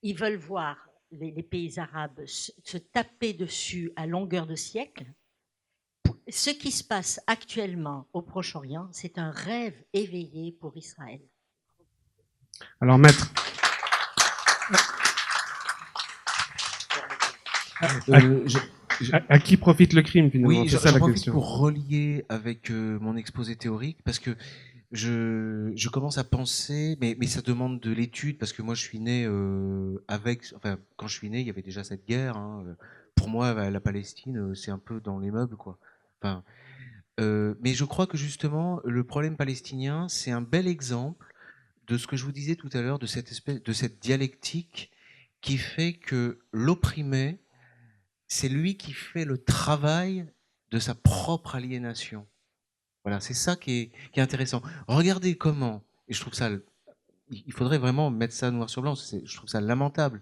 Ils veulent voir les pays arabes se taper dessus à longueur de siècle. Ce qui se passe actuellement au Proche-Orient, c'est un rêve éveillé pour Israël. Alors, maître. À qui profite le crime finalement? Oui, c'est ça j'en la profite question. pour relier avec mon exposé théorique, parce que je commence à penser, mais ça demande de l'étude, parce que moi je suis né quand je suis né, il y avait déjà cette guerre. Hein. Pour moi, la Palestine, c'est un peu dans les meubles, quoi. Enfin, mais je crois que justement, le problème palestinien, c'est un bel exemple de ce que je vous disais tout à l'heure, de cette dialectique qui fait que l'opprimé, c'est lui qui fait le travail de sa propre aliénation. Voilà, c'est ça qui est intéressant. Regardez comment, et je trouve ça, il faudrait vraiment mettre ça noir sur blanc, je trouve ça lamentable,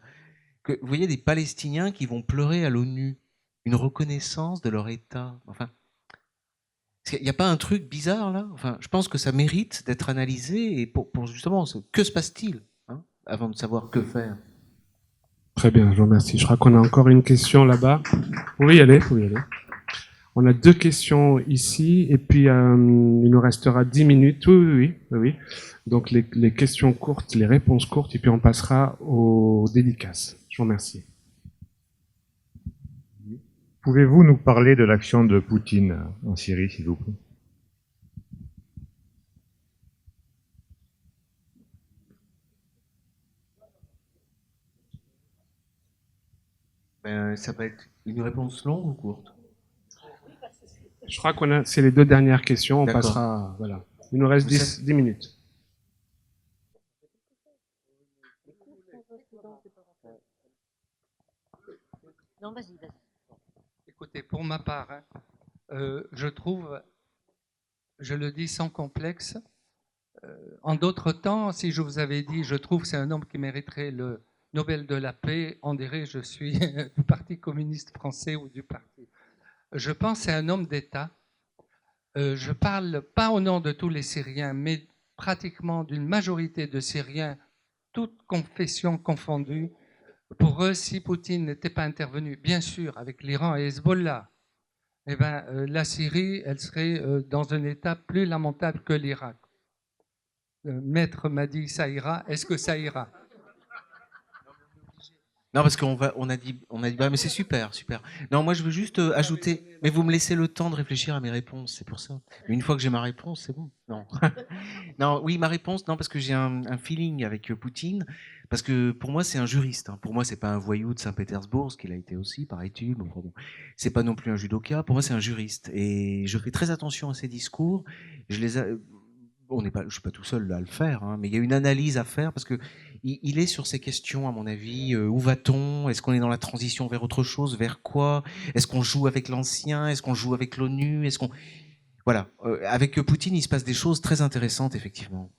que vous voyez des Palestiniens qui vont pleurer à l'ONU une reconnaissance de leur État. Enfin, il n'y a pas un truc bizarre là? Enfin, je pense que ça mérite d'être analysé, et pour justement, que se passe-t-il, hein, avant de savoir que faire? Très bien, je vous remercie. Je crois qu'on a encore une question là-bas. Vous pouvez y aller, vous pouvez y aller. On a 2 questions ici, et puis il nous restera 10 minutes. Oui. Donc les questions courtes, les réponses courtes, et puis on passera aux dédicaces. Je vous remercie. Pouvez-vous nous parler de l'action de Poutine en Syrie, s'il vous plaît? Ça va être une réponse longue ou courte? Je crois c'est les 2 dernières questions. On D'accord. passera. Voilà. Il nous reste 10 minutes. Non, vas-y. Écoutez, pour ma part, je trouve, je le dis sans complexe, en d'autres temps, si je vous avais dit, je trouve que c'est un homme qui mériterait le Nobel de la paix, on dirait je suis du Parti communiste français ou du parti. Je pense que c'est un homme d'État. Je parle pas au nom de tous les Syriens, mais pratiquement d'une majorité de Syriens, toutes confessions confondues. Pour eux, si Poutine n'était pas intervenu, bien sûr, avec l'Iran et Hezbollah, eh ben, la Syrie, elle serait dans un état plus lamentable que l'Irak. Maître m'a dit ça ira. Est-ce que ça ira? Non, parce qu'on a dit, bah, mais c'est super. Non, moi je veux juste ajouter, mais vous me laissez le temps de réfléchir à mes réponses, c'est pour ça. Mais une fois que j'ai ma réponse, c'est bon. Non. Non, oui, ma réponse, non, parce que j'ai un feeling avec Poutine, parce que pour moi c'est un juriste. Hein. Pour moi c'est pas un voyou de Saint-Pétersbourg, ce qu'il a été aussi, paraît-il. Bon, c'est pas non plus un judoka. Pour moi c'est un juriste, et je fais très attention à ses discours. Je suis pas tout seul à le faire, hein, mais il y a une analyse à faire, parce que il est sur ces questions, à mon avis. Où va-t-on? Est-ce qu'on est dans la transition vers autre chose? Vers quoi? Est-ce qu'on joue avec l'ancien? Est-ce qu'on joue avec l'ONU? Voilà. Avec Poutine, il se passe des choses très intéressantes, effectivement.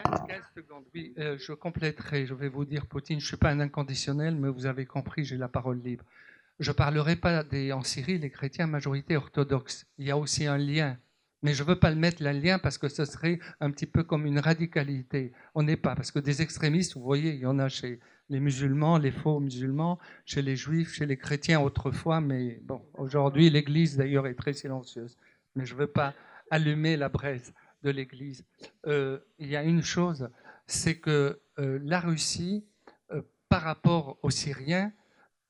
15 secondes, oui, je compléterai. Je vais vous dire, Poutine, je ne suis pas un inconditionnel, mais vous avez compris, j'ai la parole libre. Je ne parlerai pas en Syrie, les chrétiens, majorité orthodoxe. Il y a aussi un lien. Mais je ne veux pas le mettre, le lien, parce que ce serait un petit peu comme une radicalité. On n'est pas, parce que des extrémistes, vous voyez, il y en a chez les musulmans, les faux musulmans, chez les juifs, chez les chrétiens autrefois, mais bon, aujourd'hui, l'Église d'ailleurs est très silencieuse. Mais je ne veux pas allumer la braise de l'Église. Il y a une chose, c'est que la Russie, par rapport aux Syriens,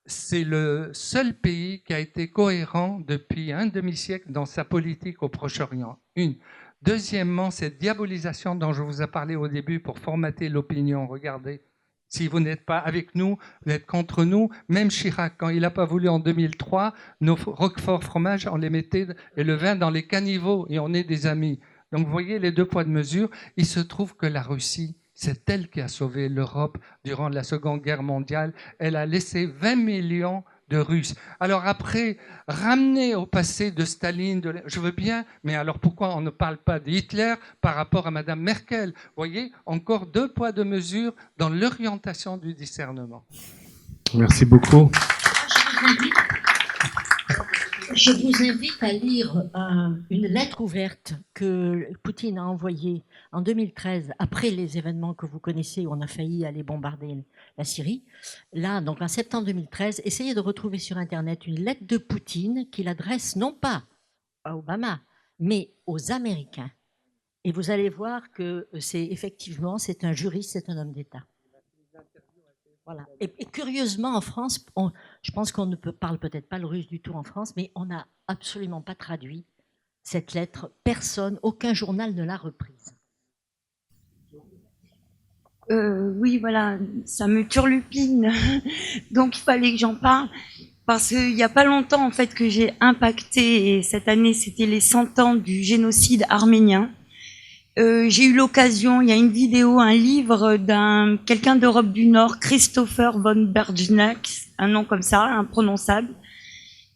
c'est le seul pays qui a été cohérent depuis un demi-siècle dans sa politique au Proche-Orient. Une. Deuxièmement, cette diabolisation dont je vous ai parlé au début pour formater l'opinion. Regardez, si vous n'êtes pas avec nous, vous êtes contre nous. Même Chirac, quand il n'a pas voulu en 2003, nos Roquefort fromage, on les mettait et le vin dans les caniveaux et on est des amis. Donc vous voyez les deux poids de mesure. Il se trouve que la Russie, c'est elle qui a sauvé l'Europe durant la Seconde Guerre mondiale. Elle a laissé 20 millions de Russes. Alors après, ramener au passé de Staline, je veux bien, mais alors pourquoi on ne parle pas d'Hitler par rapport à Madame Merkel? Vous voyez, encore deux poids, deux mesures dans l'orientation du discernement. Merci beaucoup. Je vous invite à lire une lettre ouverte que Poutine a envoyée en 2013, après les événements que vous connaissez, où on a failli aller bombarder la Syrie. Là, donc en septembre 2013, essayez de retrouver sur Internet une lettre de Poutine qu'il adresse non pas à Obama, mais aux Américains. Et vous allez voir que c'est un juriste, c'est un homme d'État. Voilà. Et curieusement, en France, je pense qu'on ne parle peut-être pas le russe du tout en France, mais on n'a absolument pas traduit cette lettre. Personne, aucun journal ne l'a reprise. Oui, voilà, ça me turlupine. Donc, il fallait que j'en parle. Parce qu'il n'y a pas longtemps, en fait, que j'ai impacté, et cette année, c'était les 100 ans du génocide arménien. J'ai eu l'occasion, il y a une vidéo, un livre d'un quelqu'un d'Europe du Nord, Christopher von Bergnac, un nom comme ça, imprononçable,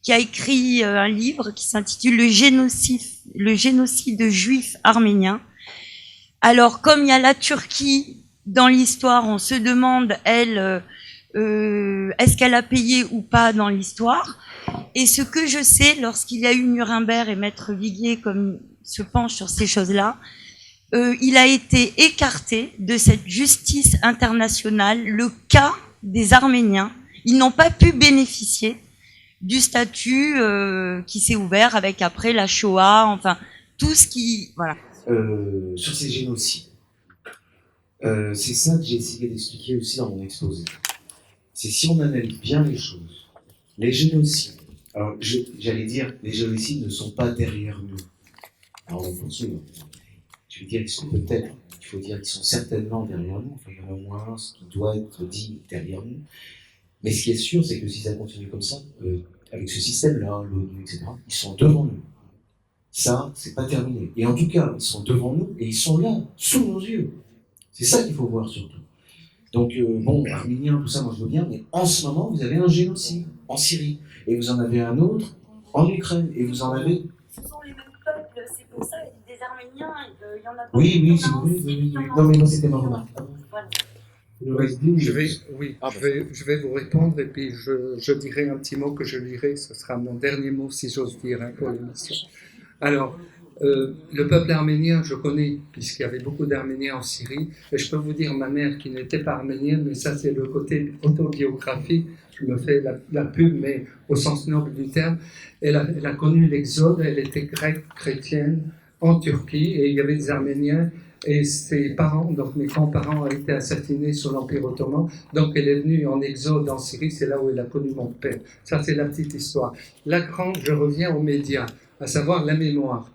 qui a écrit un livre qui s'intitule Le génocide juif arménien. Alors, comme il y a la Turquie dans l'histoire, on se demande, elle, est-ce qu'elle a payé ou pas dans l'histoire? Et ce que je sais, lorsqu'il y a eu Nuremberg et Maître Viguier comme se penche sur ces choses-là, il a été écarté de cette justice internationale. Le cas des Arméniens, ils n'ont pas pu bénéficier du statut qui s'est ouvert avec après la Shoah, enfin tout ce qui... Voilà. Sur ces génocides, c'est ça que j'ai essayé d'expliquer aussi dans mon exposé. C'est si on analyse bien les choses, les génocides, alors j'allais dire, les génocides ne sont pas derrière nous. Alors on continue. Je veux dire qu'ils sont peut-être, il faut dire qu'ils sont certainement derrière nous, enfin il y en a au moins ce qui doit être dit derrière nous. Mais ce qui est sûr, c'est que si ça continue comme ça, avec ce système-là, l'ONU, etc., ils sont devant nous. Ça, c'est pas terminé. Et en tout cas, ils sont devant nous et ils sont là, sous nos yeux. C'est ça qu'il faut voir surtout. Donc, bon, Arméniens, tout ça, moi je veux bien, mais en ce moment, vous avez un génocide en Syrie. Et vous en avez un autre en Ukraine. Et vous en avez... Ce sont les mêmes peuples, c'est pour ça, des Arméniens, il y en a pas. Oui, si vous voulez. Oui. Non, mais moi, c'était ma remarque. Voilà. Je vais vous répondre et puis je dirai un petit mot que je lirai. Ce sera mon dernier mot, si j'ose dire, pour l'émission. Alors, le peuple arménien, je connais, puisqu'il y avait beaucoup d'Arméniens en Syrie, et je peux vous dire, ma mère qui n'était pas arménienne, mais ça c'est le côté autobiographique, je me fais la pub, mais au sens noble du terme, elle a connu l'exode, elle était grecque, chrétienne, en Turquie, et il y avait des Arméniens, et ses parents, donc mes grands-parents, ont été assassinés sous l'Empire ottoman, donc elle est venue en exode en Syrie, c'est là où elle a connu mon père. Ça c'est la petite histoire. La grande, je reviens aux médias, à savoir la mémoire.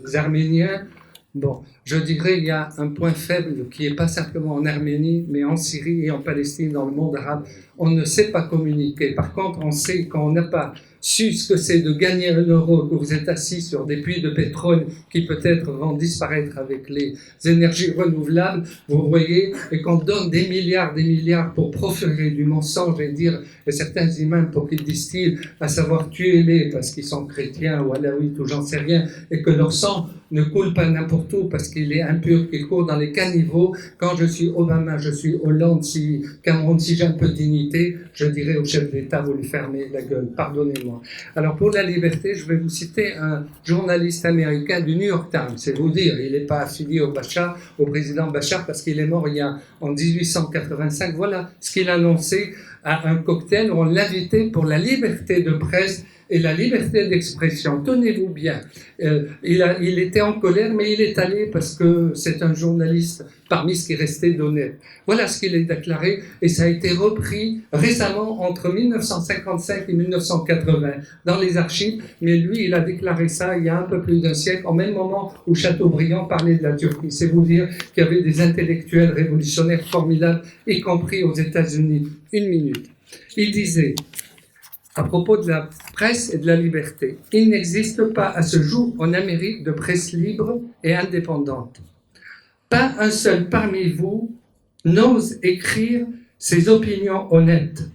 Les Arméniens, bon, je dirais il y a un point faible qui n'est pas simplement en Arménie, mais en Syrie et en Palestine, dans le monde arabe. On ne sait pas communiquer. Par contre, on sait quand on n'a pas su ce que c'est de gagner 1 euro, que vous êtes assis sur des puits de pétrole qui peut-être vont disparaître avec les énergies renouvelables, vous voyez, et qu'on donne des milliards pour proférer du mensonge et dire, et certains imams pour qu'ils distillent, à savoir tuez-les parce qu'ils sont chrétiens ou alaouites ou j'en sais rien, et que leur sang ne coule pas n'importe où parce qu'il est impur, qu'il court dans les caniveaux. Quand je suis Obama, je suis Hollande, si Cameroun, si j'ai un peu de dignité, je dirais au chef d'État, vous lui fermez la gueule, pardonnez-moi. Alors pour la liberté, je vais vous citer un journaliste américain du New York Times, c'est vous dire, il n'est pas affilié au Bachar, au président Bachar, parce qu'il est mort en 1885. Voilà ce qu'il annonçait à un cocktail où on l'invitait pour la liberté de presse et la liberté d'expression. Tenez-vous bien. Il était en colère, mais il est allé parce que c'est un journaliste parmi ce qui restait d'honnête. Voilà ce qu'il a déclaré, et ça a été repris récemment entre 1955 et 1980 dans les archives, mais lui, il a déclaré ça il y a un peu plus d'un siècle, au même moment où Chateaubriand parlait de la Turquie. C'est vous dire qu'il y avait des intellectuels révolutionnaires formidables, y compris aux États-Unis. 1 minute. Il disait, à propos de la presse et de la liberté, il n'existe pas à ce jour en Amérique de presse libre et indépendante. Pas un seul parmi vous n'ose écrire ses opinions honnêtes.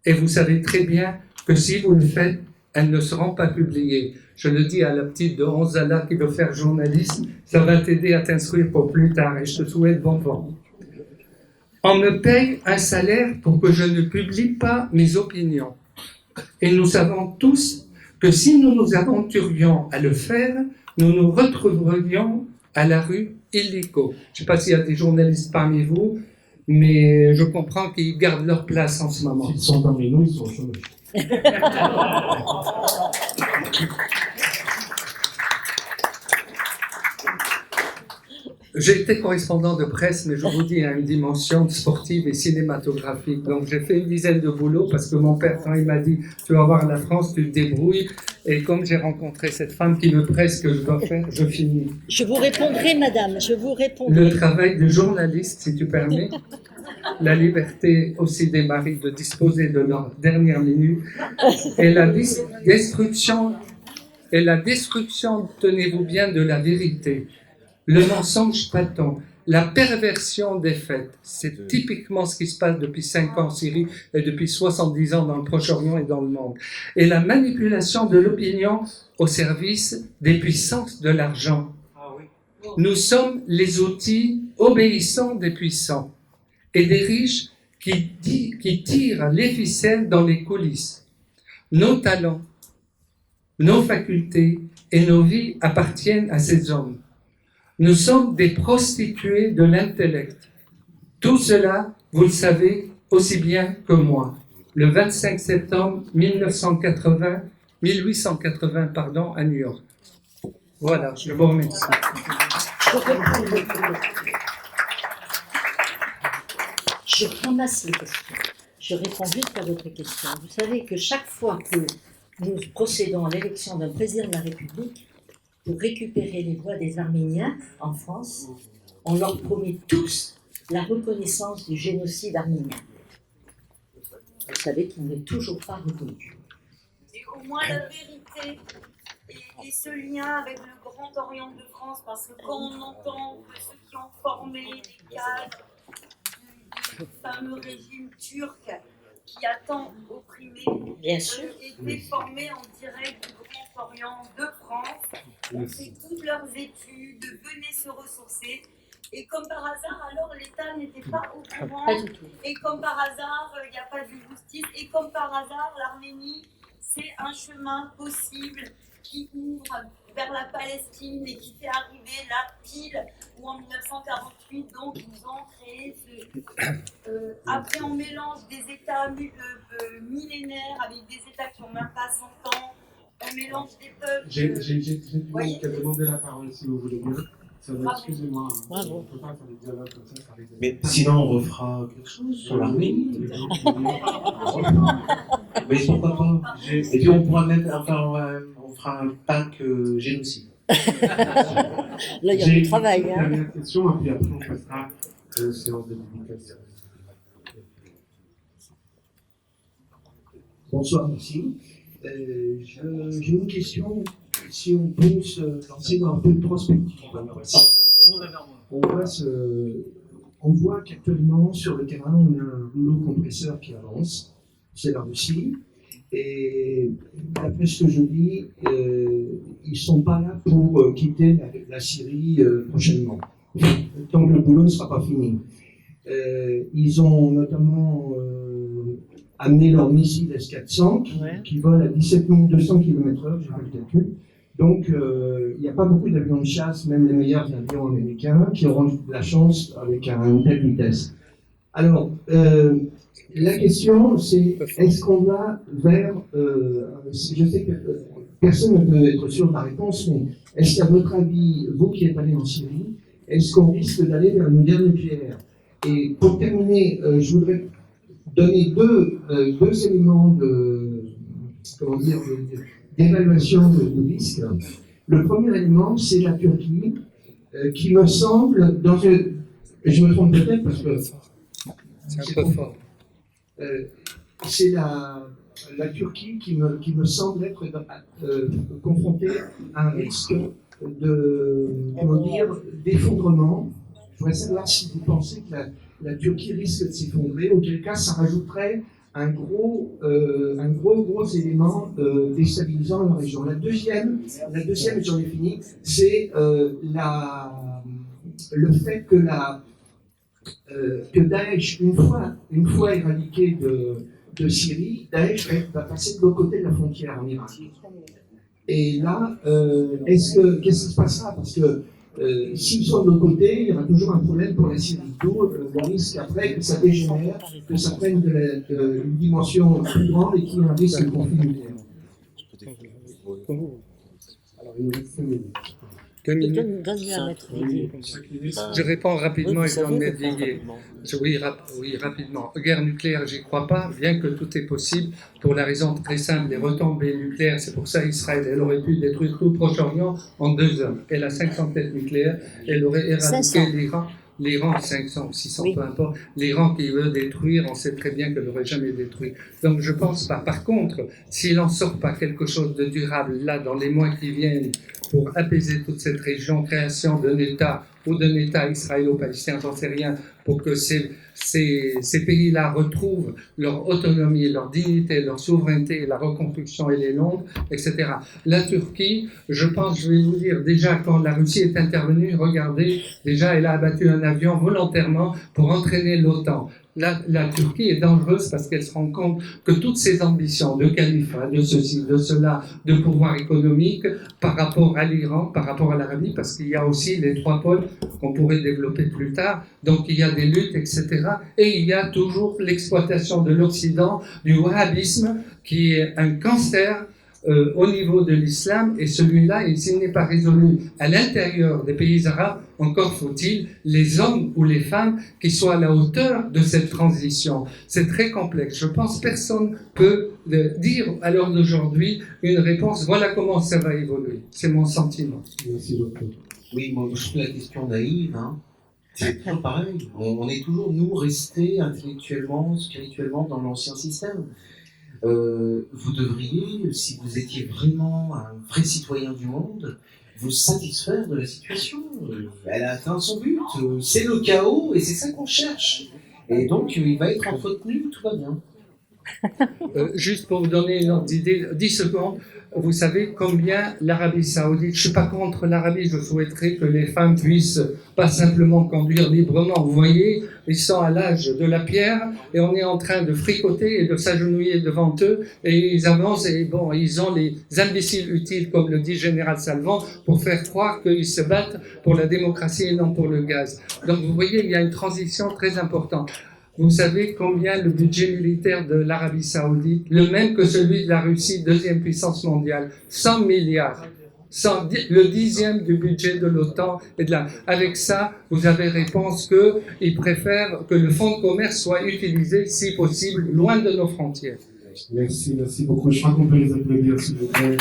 Et vous savez très bien que si vous le faites, elles ne seront pas publiées. Je le dis à la petite de 11 ans qui veut faire journaliste, ça va t'aider à t'instruire pour plus tard et je te souhaite bon vent. On me paye un salaire pour que je ne publie pas mes opinions. Et nous savons tous que si nous nous aventurions à le faire, nous nous retrouverions à la rue illico. Je ne sais pas s'il y a des journalistes parmi vous, mais je comprends qu'ils gardent leur place en ce moment. S'ils sont parmi nous, ils sont au chômage. J'ai été correspondant de presse, mais je vous dis, à une dimension sportive et cinématographique. Donc j'ai fait une dizaine de boulots parce que mon père, quand il m'a dit « tu vas voir la France, tu te débrouilles », et comme j'ai rencontré cette femme qui me presse que je dois faire, je finis. Je vous répondrai, madame, je vous répondrai. Le travail de journaliste, si tu permets, la liberté aussi des maris de disposer de leur dernière minute, et la destruction, tenez-vous bien, de la vérité. Le mensonge patent, la perversion des faits, c'est typiquement ce qui se passe depuis 5 ans en Syrie et depuis 70 ans dans le Proche-Orient et dans le monde. Et la manipulation de l'opinion au service des puissances de l'argent. Nous sommes les outils obéissants des puissants et des riches qui tirent les ficelles dans les coulisses. Nos talents, nos facultés et nos vies appartiennent à ces hommes. Nous sommes des prostituées de l'intellect. Tout cela, vous le savez aussi bien que moi. Le 25 septembre 1880, à New York. Voilà, je vous remercie. Je ramasse les questions. Je réponds juste à votre question. Vous savez que chaque fois que nous procédons à l'élection d'un président de la République, pour récupérer les voix des Arméniens en France, on leur promet tous la reconnaissance du génocide arménien. Vous savez qu'il n'est toujours pas reconnu. Et au moins la vérité et ce lien avec le Grand Orient de France, parce que quand on entend que ceux qui ont formé les cadres du fameux régime turc qui a tant opprimé, bien sûr, étaient formés en direct du Grand Orient de France, ont fait toutes leurs études, venaient se ressourcer, et comme par hasard, alors l'État n'était pas au courant, et comme par hasard, il n'y a pas de justice, et comme par hasard, l'Arménie, c'est un chemin possible qui ouvre vers la Palestine et qui fait arriver la pile où en 1948, donc, ils ont créé ce... après, on mélange des États millénaires avec des États qui n'ont même pas 100 ans, on mélange des peuples... J'ai du monde qui a demandé la parole, si vous voulez bien. Excusez-moi, on ne peut pas faire des dialogues comme ça. Mais sinon, on refera quelque chose sur l'Arménie. Mais pourquoi pas? Et puis on pourra même, enfin, on fera un pack génocide. Là, il y a du travail. J'ai une dernière question, et puis après on passera à la séance de publication. Bonsoir, merci. J'ai une question, si on peut se lancer dans un peu de prospective. On voit qu'actuellement, sur le terrain, on a un rouleau compresseur qui avance, c'est la Russie. Et d'après ce que je dis, ils ne sont pas là pour quitter la Syrie prochainement. Tant que le boulot ne sera pas fini. Ils ont notamment amené leur missile S-400 qui vole à 17 200 km/h, j'ai fait le calcul. Donc il n'y a pas beaucoup d'avions de chasse, même les meilleurs avions américains, qui auront de la chance avec une telle vitesse. Alors, la question, c'est est-ce qu'on va vers... je sais que personne ne peut être sûr de la réponse, mais est-ce qu'à votre avis, vous qui êtes allé en Syrie, est-ce qu'on risque d'aller vers une guerre nucléaire? Et pour terminer, je voudrais donner deux éléments d'évaluation de risque. Le premier élément, c'est la Turquie, qui me semble, je me trompe peut-être parce que c'est un peu fort. C'est la Turquie qui me semble être confrontée à un risque d'effondrement. Je voudrais savoir si vous pensez que la Turquie risque de s'effondrer, auquel cas ça rajouterait un gros élément déstabilisant dans la région. La deuxième, et j'en ai fini, c'est le fait que Daesh, une fois éradiqué de Syrie, Daesh va passer de l'autre côté de la frontière en Irak. Et là, qu'est-ce qui se passera? Parce que s'ils sont de l'autre côté, il y aura toujours un problème pour la Syrie. D'où le risque après que ça dégénère, que ça prenne une dimension plus grande et qu'il y ait un risque de conflit nucléaire. Alors, il nous reste 5 minutes. 2 minutes. Je réponds rapidement et Jean Médier. Oui, rapidement. Guerre nucléaire, j'y crois pas, bien que tout est possible, pour la raison très simple, les retombées nucléaires. C'est pour ça qu'Israël, elle aurait pu détruire tout le Proche-Orient en 2 heures. Elle a 500 têtes nucléaires, elle aurait éradiqué l'Iran, 500 ou 600, peu importe, l'Iran qui veut détruire, on sait très bien qu'elle n'aurait jamais détruit. Donc je pense pas. Par contre, s'il n'en sort pas quelque chose de durable, là, dans les mois qui viennent, pour apaiser toute cette région, création d'un État ou d'un État israélo-palestinien, j'en sais rien, pour que ces pays-là retrouvent leur autonomie, leur dignité, leur souveraineté, la reconstruction elle est longue, etc. La Turquie, je pense, je vais vous dire, déjà quand la Russie est intervenue, regardez, déjà elle a abattu un avion volontairement pour entraîner l'OTAN. La Turquie est dangereuse parce qu'elle se rend compte que toutes ses ambitions de califat, de ceci, de cela, de pouvoir économique par rapport à l'Iran, par rapport à l'Arabie, parce qu'il y a aussi les 3 pôles qu'on pourrait développer plus tard, donc il y a des luttes, etc. Et il y a toujours l'exploitation de l'Occident, du wahhabisme, qui est un cancer au niveau de l'islam, et celui-là, s'il n'est pas résolu à l'intérieur des pays arabes, encore faut-il les hommes ou les femmes qui soient à la hauteur de cette transition. C'est très complexe. Je pense que personne peut dire à l'heure d'aujourd'hui une réponse, voilà comment ça va évoluer. C'est mon sentiment. Merci beaucoup. Oui, moi je trouve la question naïve. Hein. C'est toujours pareil. On est toujours, nous, restés intellectuellement, spirituellement dans l'ancien système. Vous devriez, si vous étiez vraiment un vrai citoyen du monde, vous satisfaire de la situation. Elle a atteint son but. C'est le chaos et c'est ça qu'on cherche. Et donc, il va être entretenu, tout va bien. Juste pour vous donner une ordre d'idée, 10 secondes, vous savez combien l'Arabie Saoudite, je ne suis pas contre l'Arabie, je souhaiterais que les femmes puissent pas simplement conduire librement. Vous voyez, ils sont à l'âge de la pierre et on est en train de fricoter et de s'agenouiller devant eux et ils avancent et bon, ils ont les imbéciles utiles, comme le dit Général Salvan, pour faire croire qu'ils se battent pour la démocratie et non pour le gaz. Donc vous voyez, il y a une transition très importante. Vous savez combien le budget militaire de l'Arabie Saoudite, le même que celui de la Russie, deuxième puissance mondiale, 100 milliards. Le 10e du budget de l'OTAN. Avec ça, vous avez réponse qu'ils préfèrent que le fonds de commerce soit utilisé, si possible, loin de nos frontières. Merci beaucoup. Je crois qu'on peut les applaudir, s'il vous plaît.